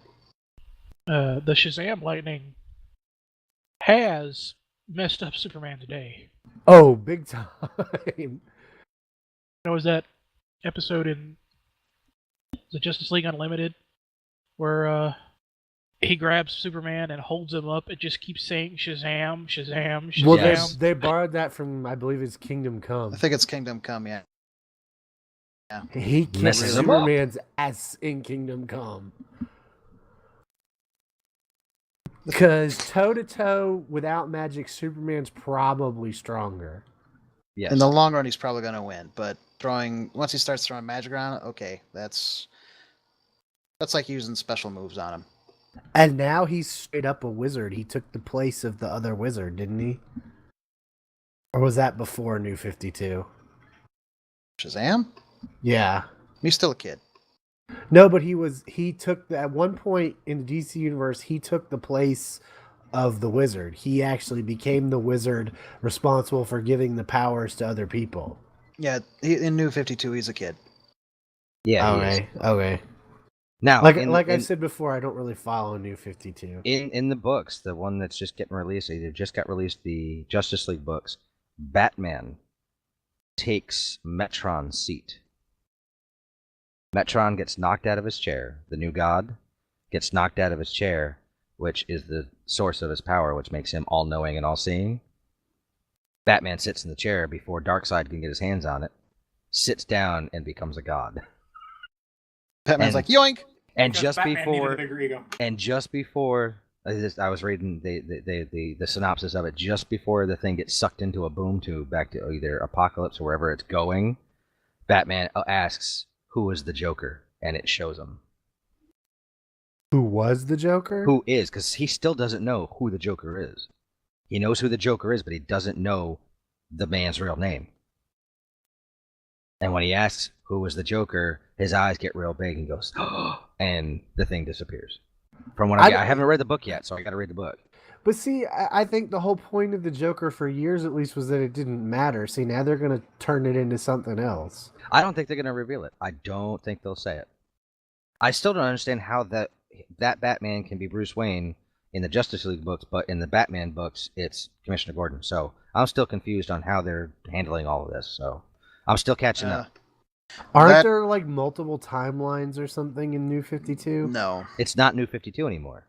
The Shazam lightning has messed up Superman's day. Oh, big time. Was that episode in the Justice League Unlimited where he grabs Superman and holds him up and just keeps saying Shazam, Shazam, Shazam? Well, they borrowed that from, I believe it's Kingdom Come. I think it's Kingdom Come, yeah. He kicks Superman's ass in Kingdom Come. Because toe-to-toe without magic, Superman's probably stronger. Yes. In the long run, he's probably going to win. But once he starts throwing magic around, okay, that's like using special moves on him. And now he's straight up a wizard. He took the place of the other wizard, didn't he? Or was that before New 52? Shazam? Yeah. He's still a kid. No, but at one point in the DC universe, he took the place of the wizard. He actually became the wizard responsible for giving the powers to other people. Yeah, in New 52, he's a kid. Yeah. Okay. Now, like I said before, I don't really follow New 52. In the books, the one that's just getting released, they just got released, the Justice League books, Batman takes Metron's seat. Metron gets knocked out of his chair. The new god gets knocked out of his chair, which is the source of his power, which makes him all-knowing and all-seeing. Batman sits in the chair before Darkseid can get his hands on it, sits down, and becomes a god. Batman's like, yoink! And Because just Batman before, needed a bigger ego. and just before, I was reading the synopsis of it. Just before the thing gets sucked into a boom tube back to either Apocalypse or wherever it's going, Batman asks, "Who is the Joker?" And it shows him. Who was the Joker? Who is? Because he still doesn't know who the Joker is. He knows who the Joker is, but he doesn't know the man's real name. And when he asks who was the Joker, his eyes get real big and goes, and the thing disappears. From what I haven't read the book yet, so I got to read the book. But see, I think the whole point of the Joker for years at least was that it didn't matter. See, now they're going to turn it into something else. I don't think they're going to reveal it. I don't think they'll say it. I still don't understand how that Batman can be Bruce Wayne in the Justice League books, but in the Batman books, it's Commissioner Gordon. So I'm still confused on how they're handling all of this. So I'm still catching up. Aren't there like multiple timelines or something in New 52? No. It's not New 52 anymore.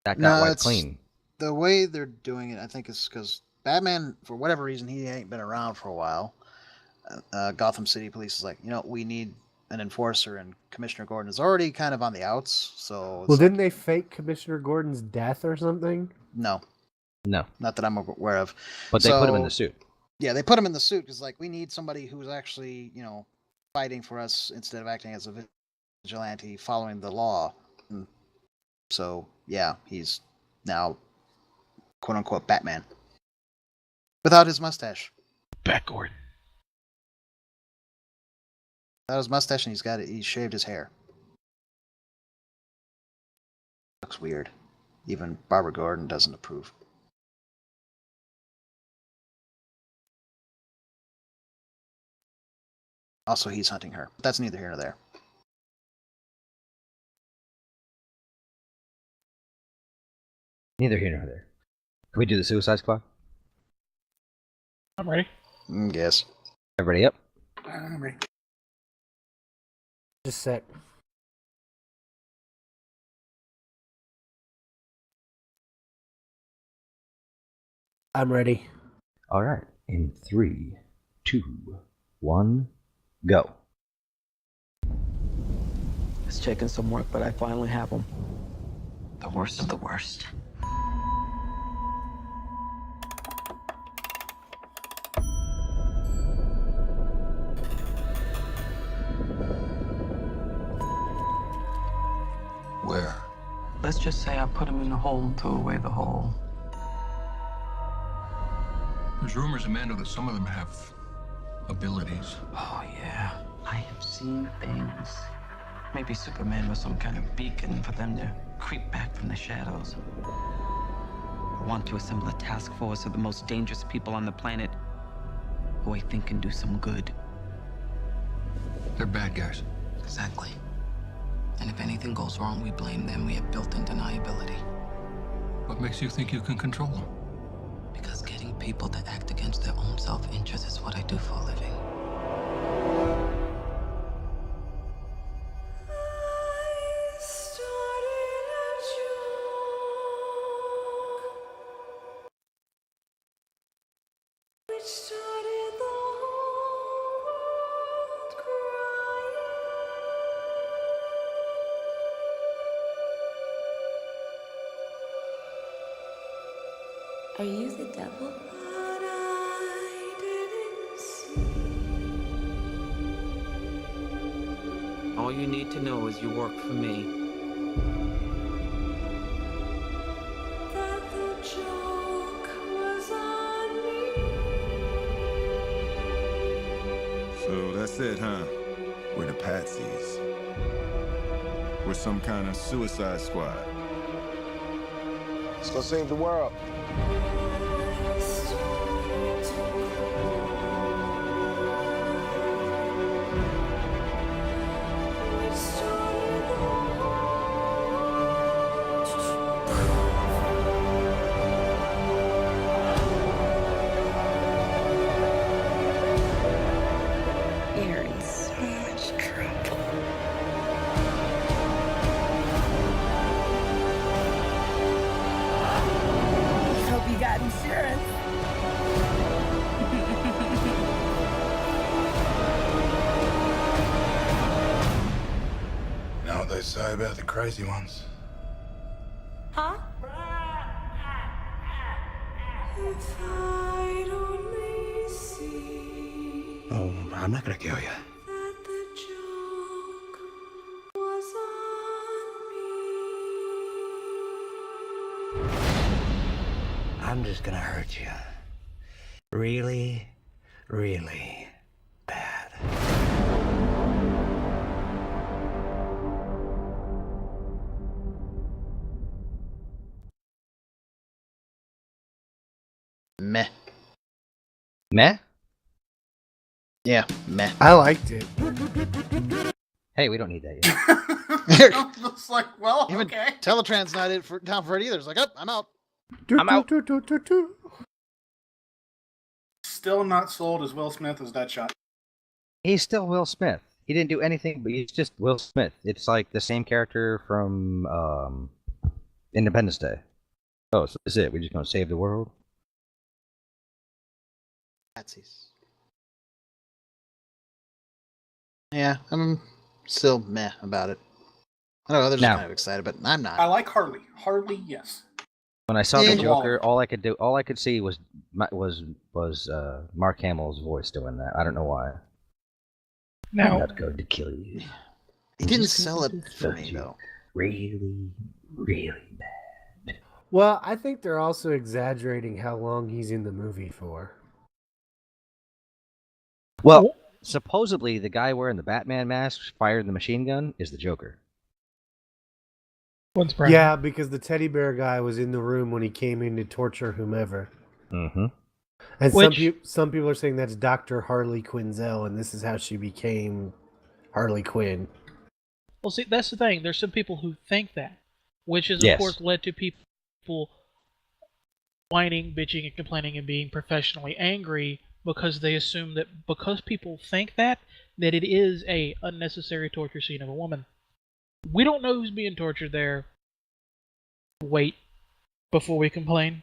That got wiped clean. The way they're doing it, I think, is because Batman, for whatever reason, he ain't been around for a while. Gotham City Police is like, we need an enforcer, and Commissioner Gordon is already kind of on the outs. So didn't they fake Commissioner Gordon's death or something? No, not that I'm aware of. But they put him in the suit. Yeah, they put him in the suit because, we need somebody who's actually, fighting for us instead of acting as a vigilante, following the law. And so, yeah, he's now, quote unquote, Batman without his mustache. Batgord. Without his mustache, and he shaved his hair. Looks weird. Even Barbara Gordon doesn't approve. Also, he's hunting her. But that's neither here nor there. Neither here nor there. Can we do the Suicide Squad? I'm ready. Yes. Everybody up? I'm ready. Just a sec. I'm ready. All right. In 3, 2, 1, go. It's taken some work, but I finally have them. The worst of the worst. Where? Let's just say I put him in a hole and threw away the hole. There's rumors, Amanda, that some of them have abilities. Oh, yeah. I have seen things. Maybe Superman was some kind of beacon for them to creep back from the shadows. I want to assemble a task force of the most dangerous people on the planet who I think can do some good. They're bad guys. Exactly. And if anything goes wrong, we blame them. We have built-in deniability. What makes you think you can control them? Because getting people to act against their own self-interest is what I do for a living. Are you the devil? All you need to know is you work for me. So that's it, huh? We're the patsies. We're some kind of suicide squad. Let's go save the world. You're in so much trouble. Hope you got insurance. You know what they say about the crazy ones? Huh? Oh, I'm not gonna kill you. I'm just gonna hurt you. Really, really Meh. Meh? Yeah, meh. I liked it. Hey, we don't need that yet. Looks like, well, Even okay. Teletran's not down for it either. It's like, oh, I'm out. I'm out. Still not sold as Will Smith as Deadshot. He's still Will Smith. He didn't do anything, but he's just Will Smith. It's like the same character from Independence Day. Oh, so this is it. We're just gonna save the world. Nazis. Yeah, I'm still meh about it. I know others are kind of excited, but I'm not. I like Harley. Harley, yes. When I saw Yeah. the Joker, all I could see was Mark Hamill's voice doing that. I don't know why. Now, I'm not going to kill you. He didn't sell it for me though. Really, really bad. Well, I think they're also exaggerating how long he's in the movie for. Well, supposedly the guy wearing the Batman mask firing the machine gun is the Joker. what's Yeah, because the teddy bear guy was in the room when he came in to torture whomever. Mm-hmm. And some people are saying that's Dr. Harley Quinzel, and this is how she became Harley Quinn. Well, see, that's the thing. There's some people who think that, which has, Yes. of course, led to people whining, bitching, and complaining and being professionally angry because they assume that because people think that it is a unnecessary torture scene of a woman. We don't know who's being tortured there. Wait before we complain.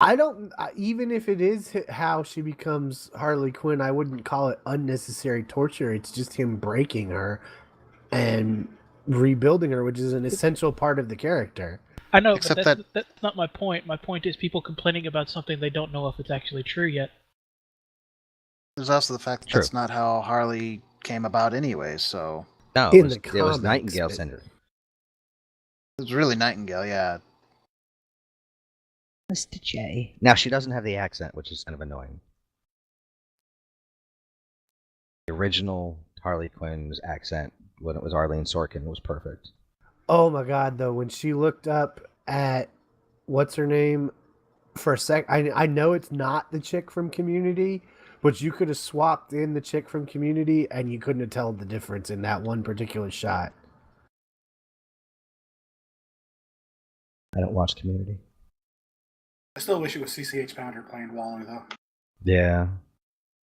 I don't, even if it is how she becomes Harley Quinn, I wouldn't call it unnecessary torture. It's just him breaking her and rebuilding her, which is an essential part of the character. I know, Except but that's not my point. My point is people complaining about something they don't know if it's actually true yet. There's also the fact that that's not how Harley came about anyway, so... No, In it the was comics, Nightingale but- Syndrome. It was really Nightingale, yeah. Mr. J. Now, she doesn't have the accent, which is kind of annoying. The original Harley Quinn's accent, when it was Arlene Sorkin, was perfect. Oh my god, though, when she looked up at what's her name for a sec, I know it's not the chick from Community, but you could have swapped in the chick from Community and you couldn't have told the difference in that one particular shot. I don't watch Community. I still wish it was CCH Pounder playing Waller, though. Yeah.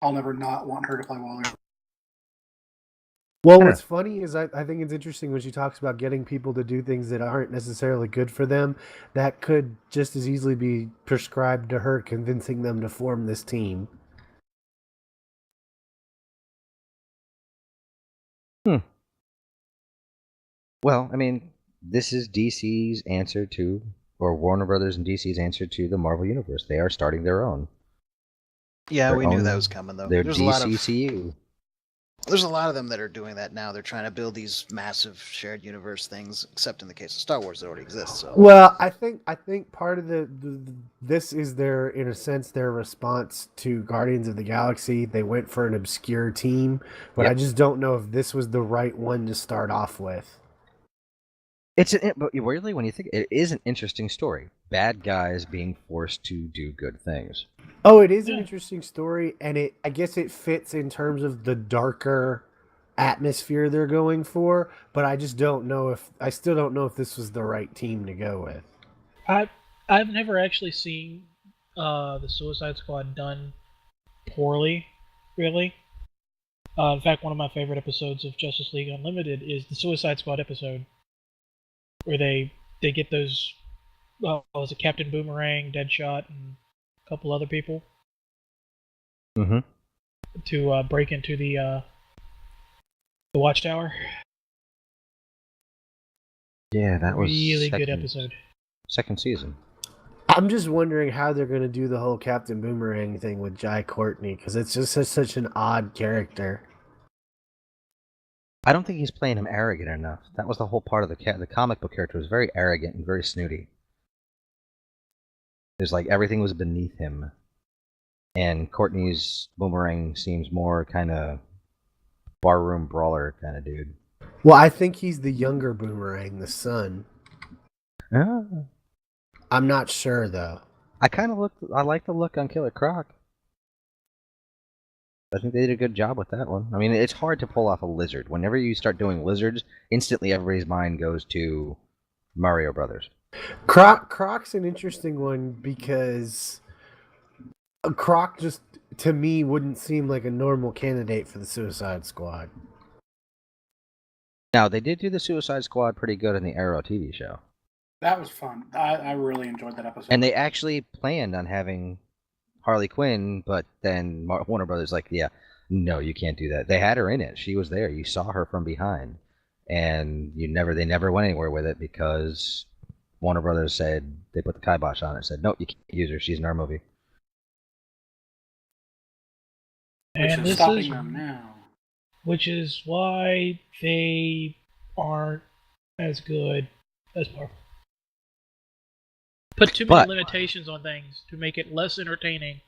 I'll never not want her to play Waller. Well, what's funny is I think it's interesting when she talks about getting people to do things that aren't necessarily good for them. That could just as easily be prescribed to her, convincing them to form this team. Well, I mean, this is DC's answer to, or Warner Brothers and DC's answer to the Marvel Universe. They are starting their own. Yeah, we knew that was coming, though. Their There's DCCU. There's a lot of them that are doing that now. They're trying to build these massive shared universe things, except in the case of Star Wars, that already exists. So. Well, I think part of this is their, in a sense, their response to Guardians of the Galaxy. They went for an obscure team, but I just don't know if this was the right one to start off with. But really, when you think, it is an interesting story. Bad guys being forced to do good things. Oh, it is an interesting story, and I guess it fits in terms of the darker atmosphere they're going for, but I just don't know I still don't know if this was the right team to go with. I've never actually seen the Suicide Squad done poorly, really. In fact, one of my favorite episodes of Justice League Unlimited is the Suicide Squad episode, where they get those, was it Captain Boomerang, Deadshot, and a couple other people to break into the Watchtower. Yeah, that was really good episode. Second season. I'm just wondering how they're going to do the whole Captain Boomerang thing with Jai Courtney, because it's just such an odd character. I don't think he's playing him arrogant enough. That was the whole part of the comic book character was very arrogant and very snooty. It was like everything was beneath him. And Courtney's Boomerang seems more kind of barroom brawler kind of dude. Well, I think he's the younger Boomerang, the son. Ah. I'm not sure, though. I like the look on Killer Croc. I think they did a good job with that one. I mean, it's hard to pull off a lizard. Whenever you start doing lizards, instantly everybody's mind goes to Mario Brothers. Croc's an interesting one because Croc just, to me, wouldn't seem like a normal candidate for the Suicide Squad. Now, they did do the Suicide Squad pretty good in the Arrow TV show. That was fun. I really enjoyed that episode. And they actually planned on having Harley Quinn, but then Warner Brothers like, yeah, no, you can't do that. They had her in it. She was there. You saw her from behind. And they never went anywhere with it because Warner Brothers said, they put the kibosh on it, said, no, you can't use her. She's in our movie. And this stopping is them now. Which is why they aren't as good as Marvel. Put too many limitations on things to make it less entertaining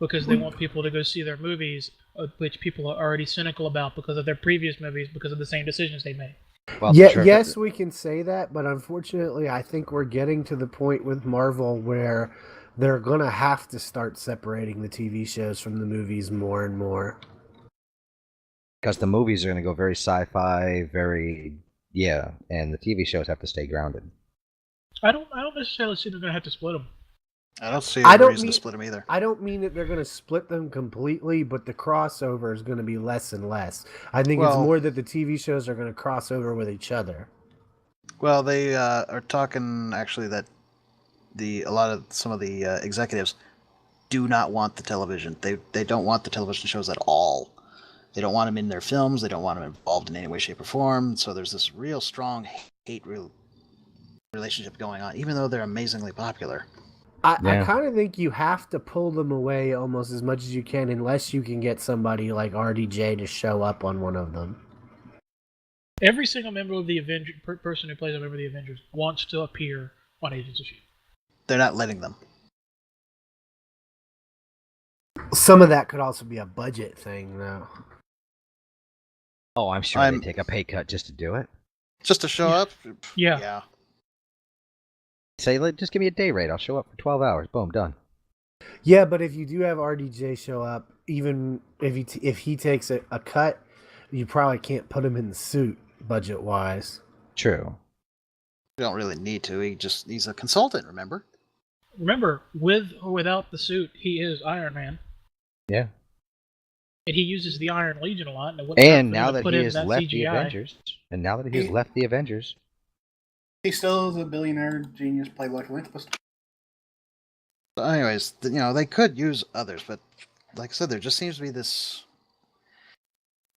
because they want people to go see their movies, which people are already cynical about because of their previous movies, because of the same decisions they made. Well, yes, we can say that, but unfortunately, I think we're getting to the point with Marvel where they're going to have to start separating the TV shows from the movies more and more. Because the movies are going to go very sci-fi, and the TV shows have to stay grounded. I don't necessarily see they're going to have to split them. I don't see a reason to split them either. I don't mean that they're going to split them completely, but the crossover is going to be less and less. I think it's more that the TV shows are going to cross over with each other. Well, they are talking actually that some of the executives do not want the television. They don't want the television shows at all. They don't want them in their films. They don't want them involved in any way, shape, or form. So there's this real strong hate relationship going on, even though they're amazingly popular. I kind of think you have to pull them away almost as much as you can, unless you can get somebody like RDJ to show up on one of them. Every single member of the Avengers, person who plays a member of the Avengers, wants to appear on Agents of S.H.I.E.L.D. They're not letting them. Some of that could also be a budget thing, though. Oh, I'm sure they take a pay cut just to do it. Just to show up? Yeah. Say, just give me a day rate. I'll show up for 12 hours. Boom, done. Yeah, but if you do have RDJ show up, even if he takes a cut, you probably can't put him in the suit budget-wise. True. You don't really need to. He's a consultant, remember? Remember, with or without the suit, he is Iron Man. Yeah. And he uses the Iron Legion a lot. And now that he has left the Avengers, he still is a billionaire genius played like philanthropist. So anyways, they could use others, but like I said, there just seems to be this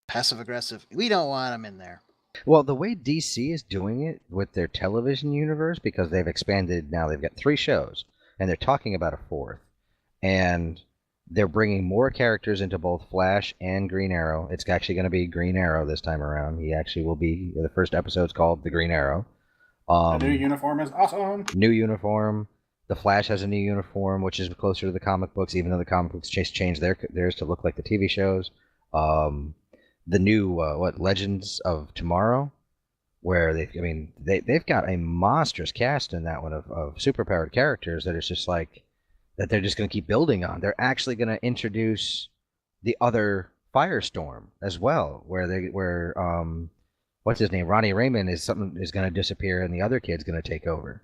passive-aggressive, we don't want them in there. Well, the way DC is doing it with their television universe, because they've expanded, now they've got 3 shows, and they're talking about a 4th, and they're bringing more characters into both Flash and Green Arrow. It's actually going to be Green Arrow this time around. He actually will be, the first episode's called The Green Arrow. The new uniform is awesome. New uniform. The Flash has a new uniform, which is closer to the comic books, even though the comic books changed theirs to look like the TV shows. The new Legends of Tomorrow, where they've got a monstrous cast in that one of superpowered characters that it's just like that they're just going to keep building on. They're actually going to introduce the other Firestorm as well, where what's his name, Ronnie Raymond is going to disappear and the other kid's going to take over.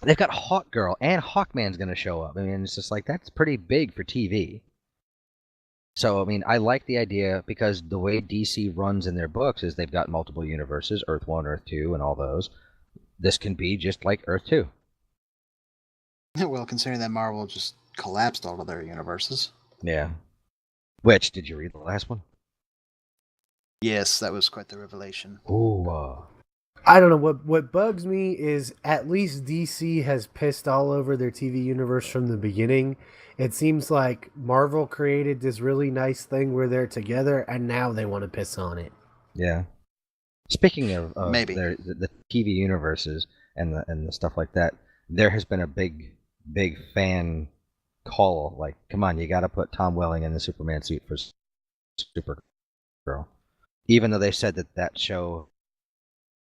They've got Hawkgirl and Hawkman's going to show up. I mean, it's just like that's pretty big for TV. So, I mean, I like the idea because the way DC runs in their books is they've got multiple universes, Earth 1, Earth 2, and all those. This can be just like Earth 2. Well, considering that Marvel just collapsed all of their universes. Yeah. Which, did you read the last one? Yes, that was quite the revelation. Ooh. I don't know. What bugs me is at least DC has pissed all over their TV universe from the beginning. It seems like Marvel created this really nice thing where they're together, and now they want to piss on it. Yeah. Speaking of maybe the TV universes and the stuff like that, there has been a big fan call. Like, come on, you got to put Tom Welling in the Superman suit for Supergirl. Even though they said that show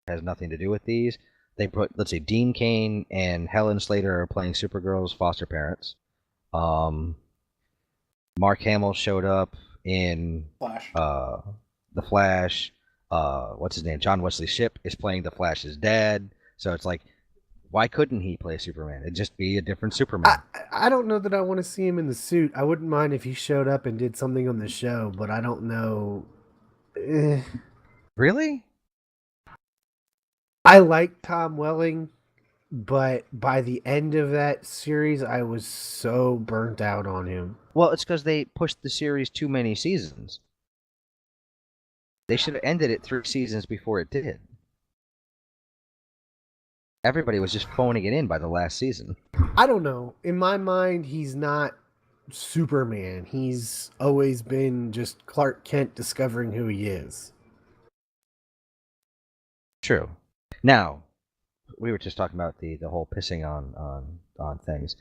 has nothing to do with these, They put, let's see, Dean Cain and Helen Slater are playing Supergirl's foster parents. Mark Hamill showed up in Flash. The Flash. What's his name? John Wesley Shipp is playing the Flash's dad. So it's like, why couldn't he play Superman? It'd just be a different Superman. I don't know that I want to see him in the suit. I wouldn't mind if he showed up and did something on the show, but I don't know. Really? I like Tom Welling, but by the end of that series, I was so burnt out on him. Well, it's because they pushed the series too many seasons. They should have ended it 3 seasons before it did. Everybody was just phoning it in by the last season. I don't know. In my mind, he's not Superman. He's always been just Clark Kent discovering who he is. True. Now, we were just talking about the whole pissing on things.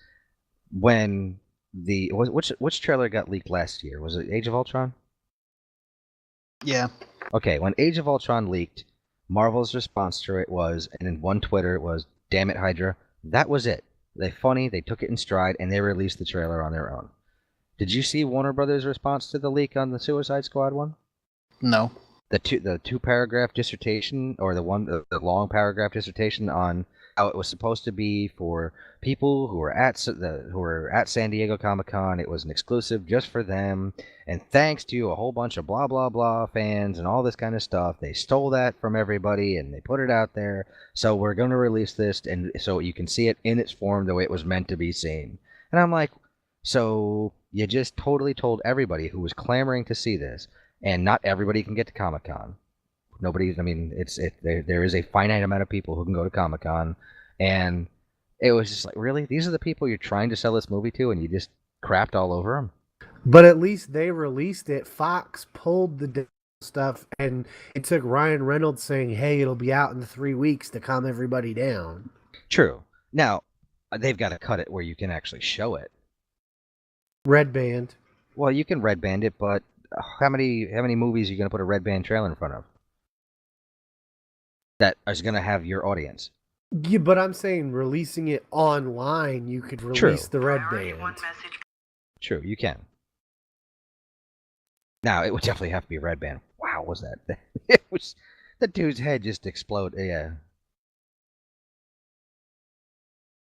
When which trailer got leaked last year? Was it Age of Ultron? Yeah. Okay, when Age of Ultron leaked, Marvel's response to it was, and in one Twitter it was, "Damn it, Hydra." That was it. They took it in stride, and they released the trailer on their own. Did you see Warner Brothers' response to the leak on the Suicide Squad one? No. The two paragraph dissertation, or the long paragraph dissertation on how it was supposed to be for people who were at San Diego Comic-Con. It was an exclusive just for them, and thanks to a whole bunch of blah blah blah fans and all this kind of stuff, they stole that from everybody and they put it out there. So we're going to release this, and so you can see it in its form the way it was meant to be seen. And I'm like, so you just totally told everybody who was clamoring to see this. And not everybody can get to Comic-Con. Nobody, I mean, there is a finite amount of people who can go to Comic-Con. And it was just like, really? These are the people you're trying to sell this movie to, and you just crapped all over them? But at least they released it. Fox pulled the stuff, and it took Ryan Reynolds saying, hey, it'll be out in 3 weeks to calm everybody down. True. Now, they've got to cut it where you can actually show it. Red Band. Well, you can red band it, but how many movies are you going to put a red band trailer in front of that is going to have your audience? Yeah, but I'm saying releasing it online, you could release the red band. True, you can. Now, it would definitely have to be red band. Wow, was that? It was, the dude's head just exploded. Yeah.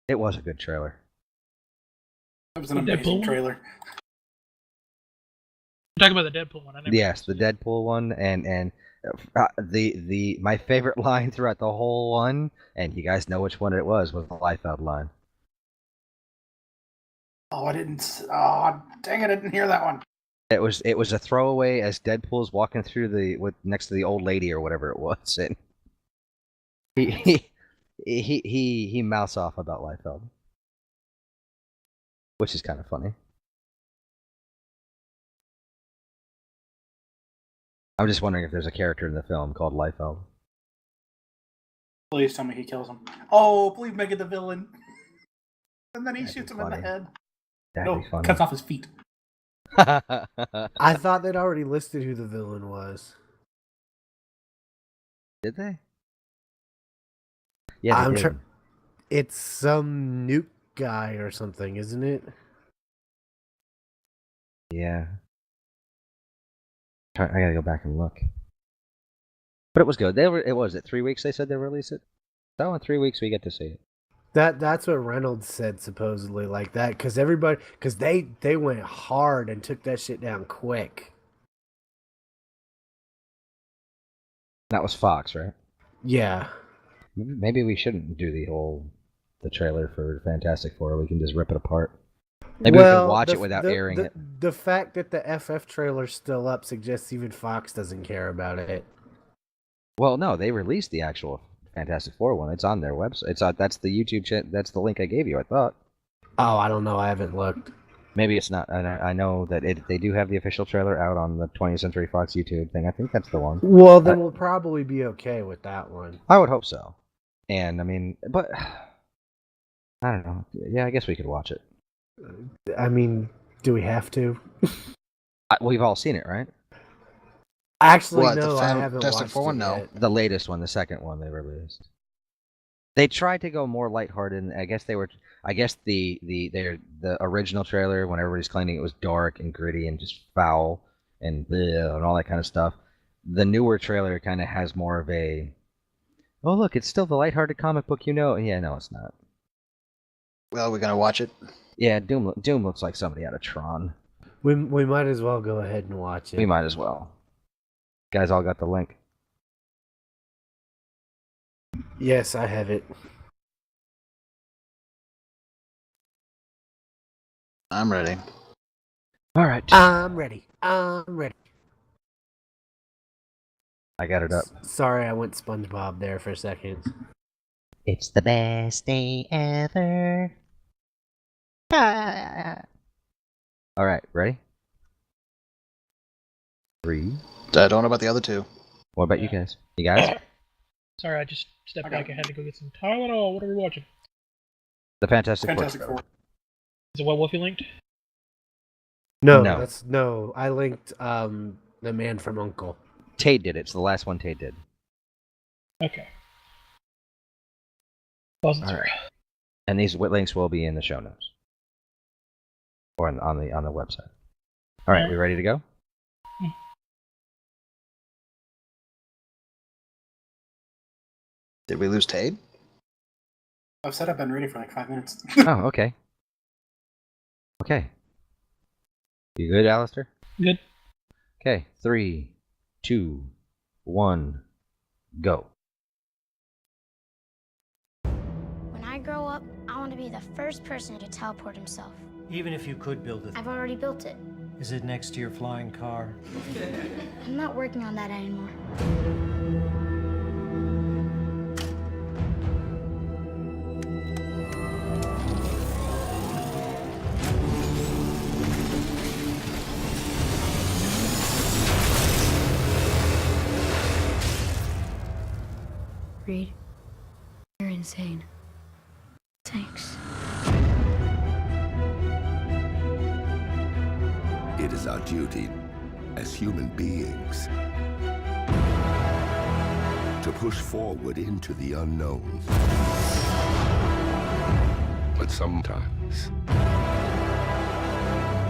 It was a good trailer. It was an amazing trailer. You're talking about the Deadpool one. Yes, the Deadpool one, and the my favorite line throughout the whole one, and you guys know which one it was the Liefeld line. Oh, dang it, I didn't hear that one. It was a throwaway as Deadpool's walking through next to the old lady or whatever it was, and he mouths off about Liefeld, which is kind of funny. I'm just wondering if there's a character in the film called Liefeld. Please tell me he kills him. Oh, please make it the villain. And then he shoots him in the head. That'd be funny. Cuts off his feet. I thought they'd already listed who the villain was. Did they? Yeah, they did. It's some nuke guy or something, isn't it? Yeah. I gotta go back and look. But it was good. It was 3 weeks they said they release it? So in 3 weeks we get to see it. That's what Reynolds said supposedly, like that, because they went hard and took that shit down quick. That was Fox, right? Yeah. Maybe we shouldn't do the trailer for Fantastic Four. We can just rip it apart. Maybe we can watch it without airing it. The fact that the FF trailer's still up suggests even Fox doesn't care about it. Well, no, they released the actual Fantastic Four one. It's on their website. That's the YouTube channel. That's the link I gave you, I thought. Oh, I don't know. I haven't looked. Maybe it's not. I know that they do have the official trailer out on the 20th Century Fox YouTube thing. I think that's the one. Well, then we'll probably be okay with that one. I would hope so. And, I mean, but I don't know. Yeah, I guess we could watch it. I mean, do we have to? We've all seen it, right? Actually, no, I haven't watched it yet. The latest one, the second one they released. They tried to go more lighthearted, and I guess they were. I guess the original trailer, when everybody's claiming it was dark and gritty and just foul and bleh, and all that kind of stuff. The newer trailer kind of has more of a, oh look, it's still the lighthearted comic book, you know. Yeah, no, it's not. Well, we're gonna watch it. Yeah, Doom looks like somebody out of Tron. We might as well go ahead and watch it. We might as well. Guys, all got the link. Yes, I have it. I'm ready. All right. I'm ready. I'm ready. I got it up. Sorry, I went SpongeBob there for a second. It's the best day ever. All right, ready? 3. I don't know about the other two. What about you guys? You guys? Sorry, I just stepped back. I had to go get some Tylenol. What are we watching? The Fantastic Four. Is it what Wolfie linked? No. I linked The Man from U.N.C.L.E. Tate did it. It's the last one Tate did. Okay. Wasn't all right. And these links will be in the show notes or on the website. All right, we ready to go? Did we lose Tate? I've said I've been ready for like 5 minutes. Oh, okay. Okay. You good, Alistair? Good. Okay, 3, 2, 1, go. When I grow up, I want to be the first person to teleport himself. Even if you could build it. I've already built it. Is it next to your flying car? I'm not working on that anymore. Reed, you're insane. Thanks. It is our duty as human beings to push forward into the unknown. But sometimes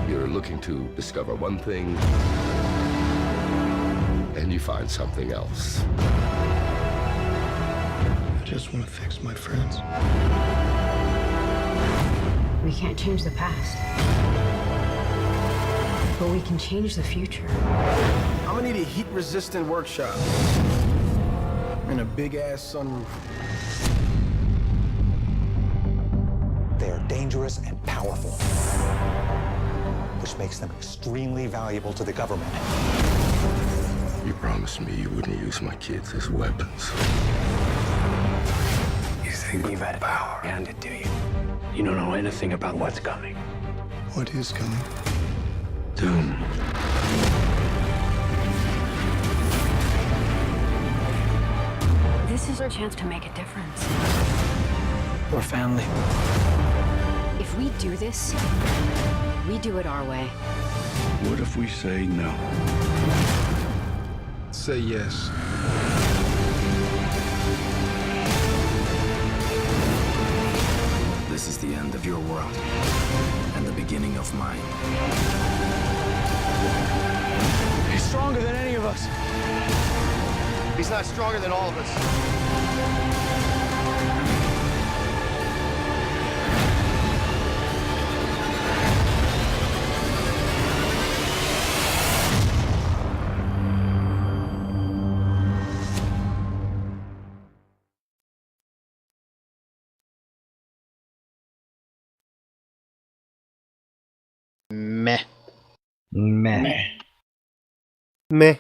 you're looking to discover one thing and you find something else. I just want to fix my friends. We can't change the past, but we can change the future. I'm gonna need a heat-resistant workshop and a big-ass sunroof. They are dangerous and powerful, which makes them extremely valuable to the government. You promised me you wouldn't use my kids as weapons. You think you've had power handed to you? You don't know anything about what's coming. What is coming? Doom. This is our chance to make a difference. We're family. If we do this, we do it our way. What if we say no? Say yes. This is the end of your world and the beginning of mine. He's stronger than any of us. He's not stronger than all of us. Meh. Meh. Meh.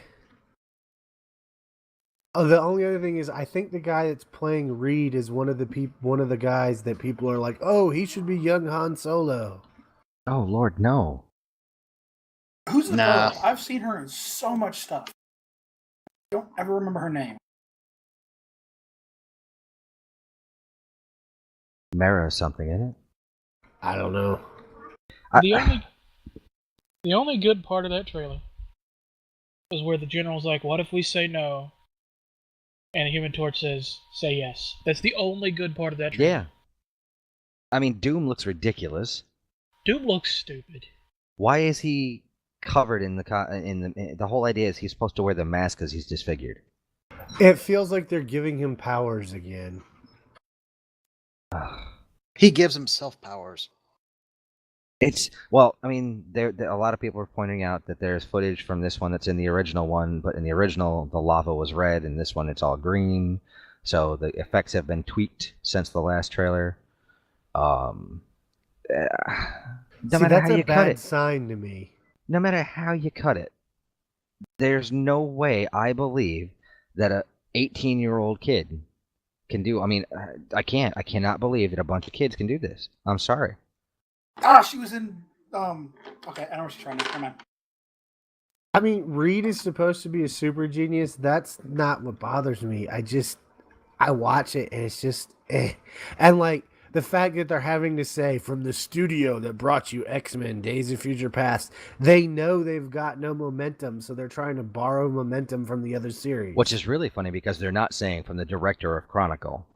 Oh, the only other thing is, I think the guy that's playing Reed is one of the guys that people are like, oh, he should be young Han Solo. Oh Lord, no. Who's the girl? I've seen her in so much stuff. I don't ever remember her name. Mara something, isn't it? I don't know. The only good part of that trailer was where the general's like, "What if we say no?" And the Human Torch says, "Say yes." That's the only good part of that trailer. Yeah. I mean, Doom looks ridiculous. Doom looks stupid. Why is he covered in the whole idea is he's supposed to wear the mask because he's disfigured. It feels like they're giving him powers again. He gives himself powers. Well, I mean, there a lot of people are pointing out that there's footage from this one that's in the original one, but in the original the lava was red, and this one it's all green. So the effects have been tweaked since the last trailer. No matter that's how a you cut bad it, sign to me. no matter how you cut it, there's no way I believe that a 18-year-old kid can do. I mean, I cannot believe that a bunch of kids can do this. I'm sorry. She was in. Okay, I know what she's trying to. Come on. I mean, Reed is supposed to be a super genius. That's not what bothers me. I watch it and it's just, and like the fact that they're having to say from the studio that brought you X-Men: Days of Future Past, they know they've got no momentum, so they're trying to borrow momentum from the other series. Which is really funny because they're not saying from the director of Chronicle.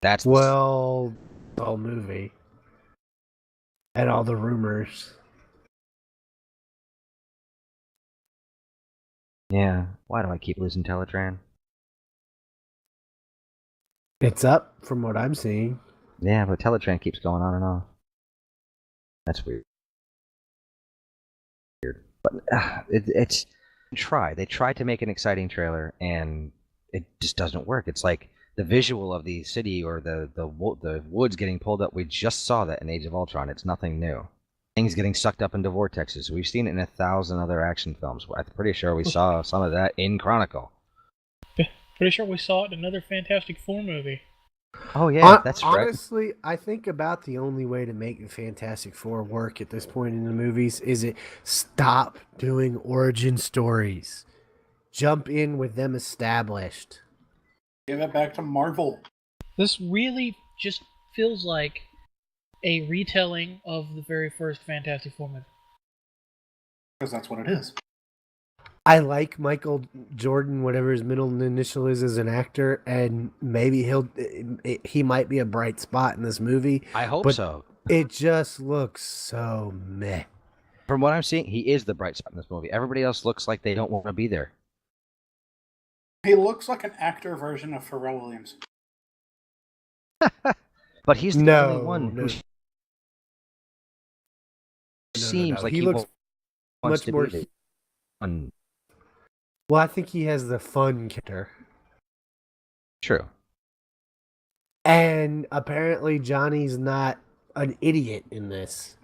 That's the whole movie and all the rumors. Yeah. Why do I keep losing Teletran? It's up from what I'm seeing. Yeah, but Teletran keeps going on and off. That's weird. But it's they tried to make an exciting trailer and it just doesn't work. It's like the visual of the city or the woods getting pulled up. We just saw that in Age of Ultron. It's nothing new. Things getting sucked up into vortexes. We've seen it in 1,000 other action films. I'm pretty sure we saw some of that in Chronicle. Pretty sure we saw it in another Fantastic Four movie. Oh yeah, that's right. Honestly, I think about the only way to make the Fantastic Four work at this point in the movies is stop doing origin stories. Jump in with them established. Give it back to Marvel. This really just feels like a retelling of the very first Fantastic Four movie. Because that's what it is. I like Michael Jordan, whatever his middle initial is, as an actor, and maybe he might be a bright spot in this movie. I hope so. It just looks so meh. From what I'm seeing, he is the bright spot in this movie. Everybody else looks like they don't want to be there. He looks like an actor version of Pharrell Williams. But he's the only one who seems like he looks wants much to more be fun. Well, I think he has the fun character. True. And apparently Johnny's not an idiot in this.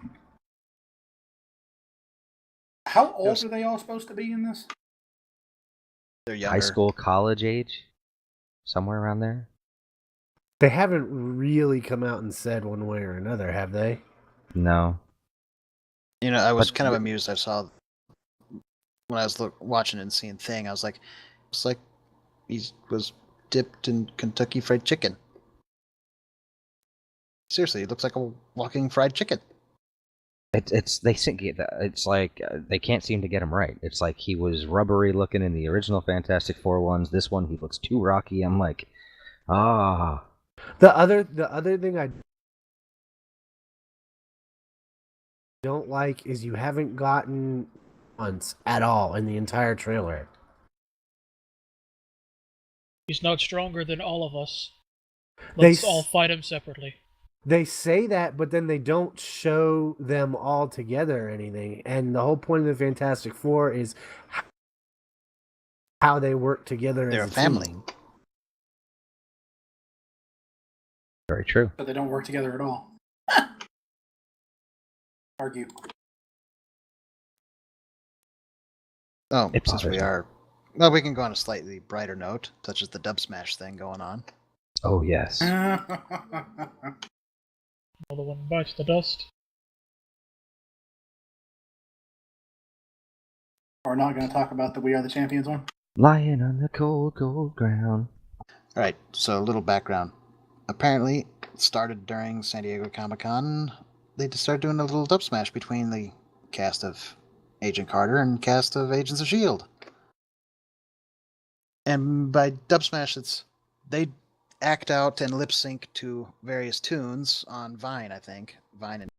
How old are they all supposed to be in this? They're younger. High school, college age? Somewhere around there? They haven't really come out and said one way or another, have they? No. You know, I was kind of amused. I saw when I was watching and seeing Thing, I was like, it's like he was dipped in Kentucky Fried Chicken. Seriously, it looks like a walking fried chicken. It's like they can't seem to get him right. It's like he was rubbery looking in the original Fantastic Four ones. This one he looks too rocky. I'm like, The other thing I don't like is you haven't gotten once at all in the entire trailer. He's not stronger than all of us. Let's all fight him separately. They say that, but then they don't show them all together or anything. And the whole point of the Fantastic Four is how they work together They're as a family. team. Very true. But they don't work together at all. Argue. Oh, since we are... Well, we can go on a slightly brighter note, such as the Dub Smash thing going on. Oh, yes. Another one bites the dust. We're not going to talk about the We Are the Champions one? Lying on the cold, cold ground. Alright, so a little background. Apparently, it started during San Diego Comic-Con. They just started doing a little Dub Smash between the cast of Agent Carter and cast of Agents of S.H.I.E.L.D. And by Dub Smash, they act out and lip sync to various tunes on Vine, I think. Vine and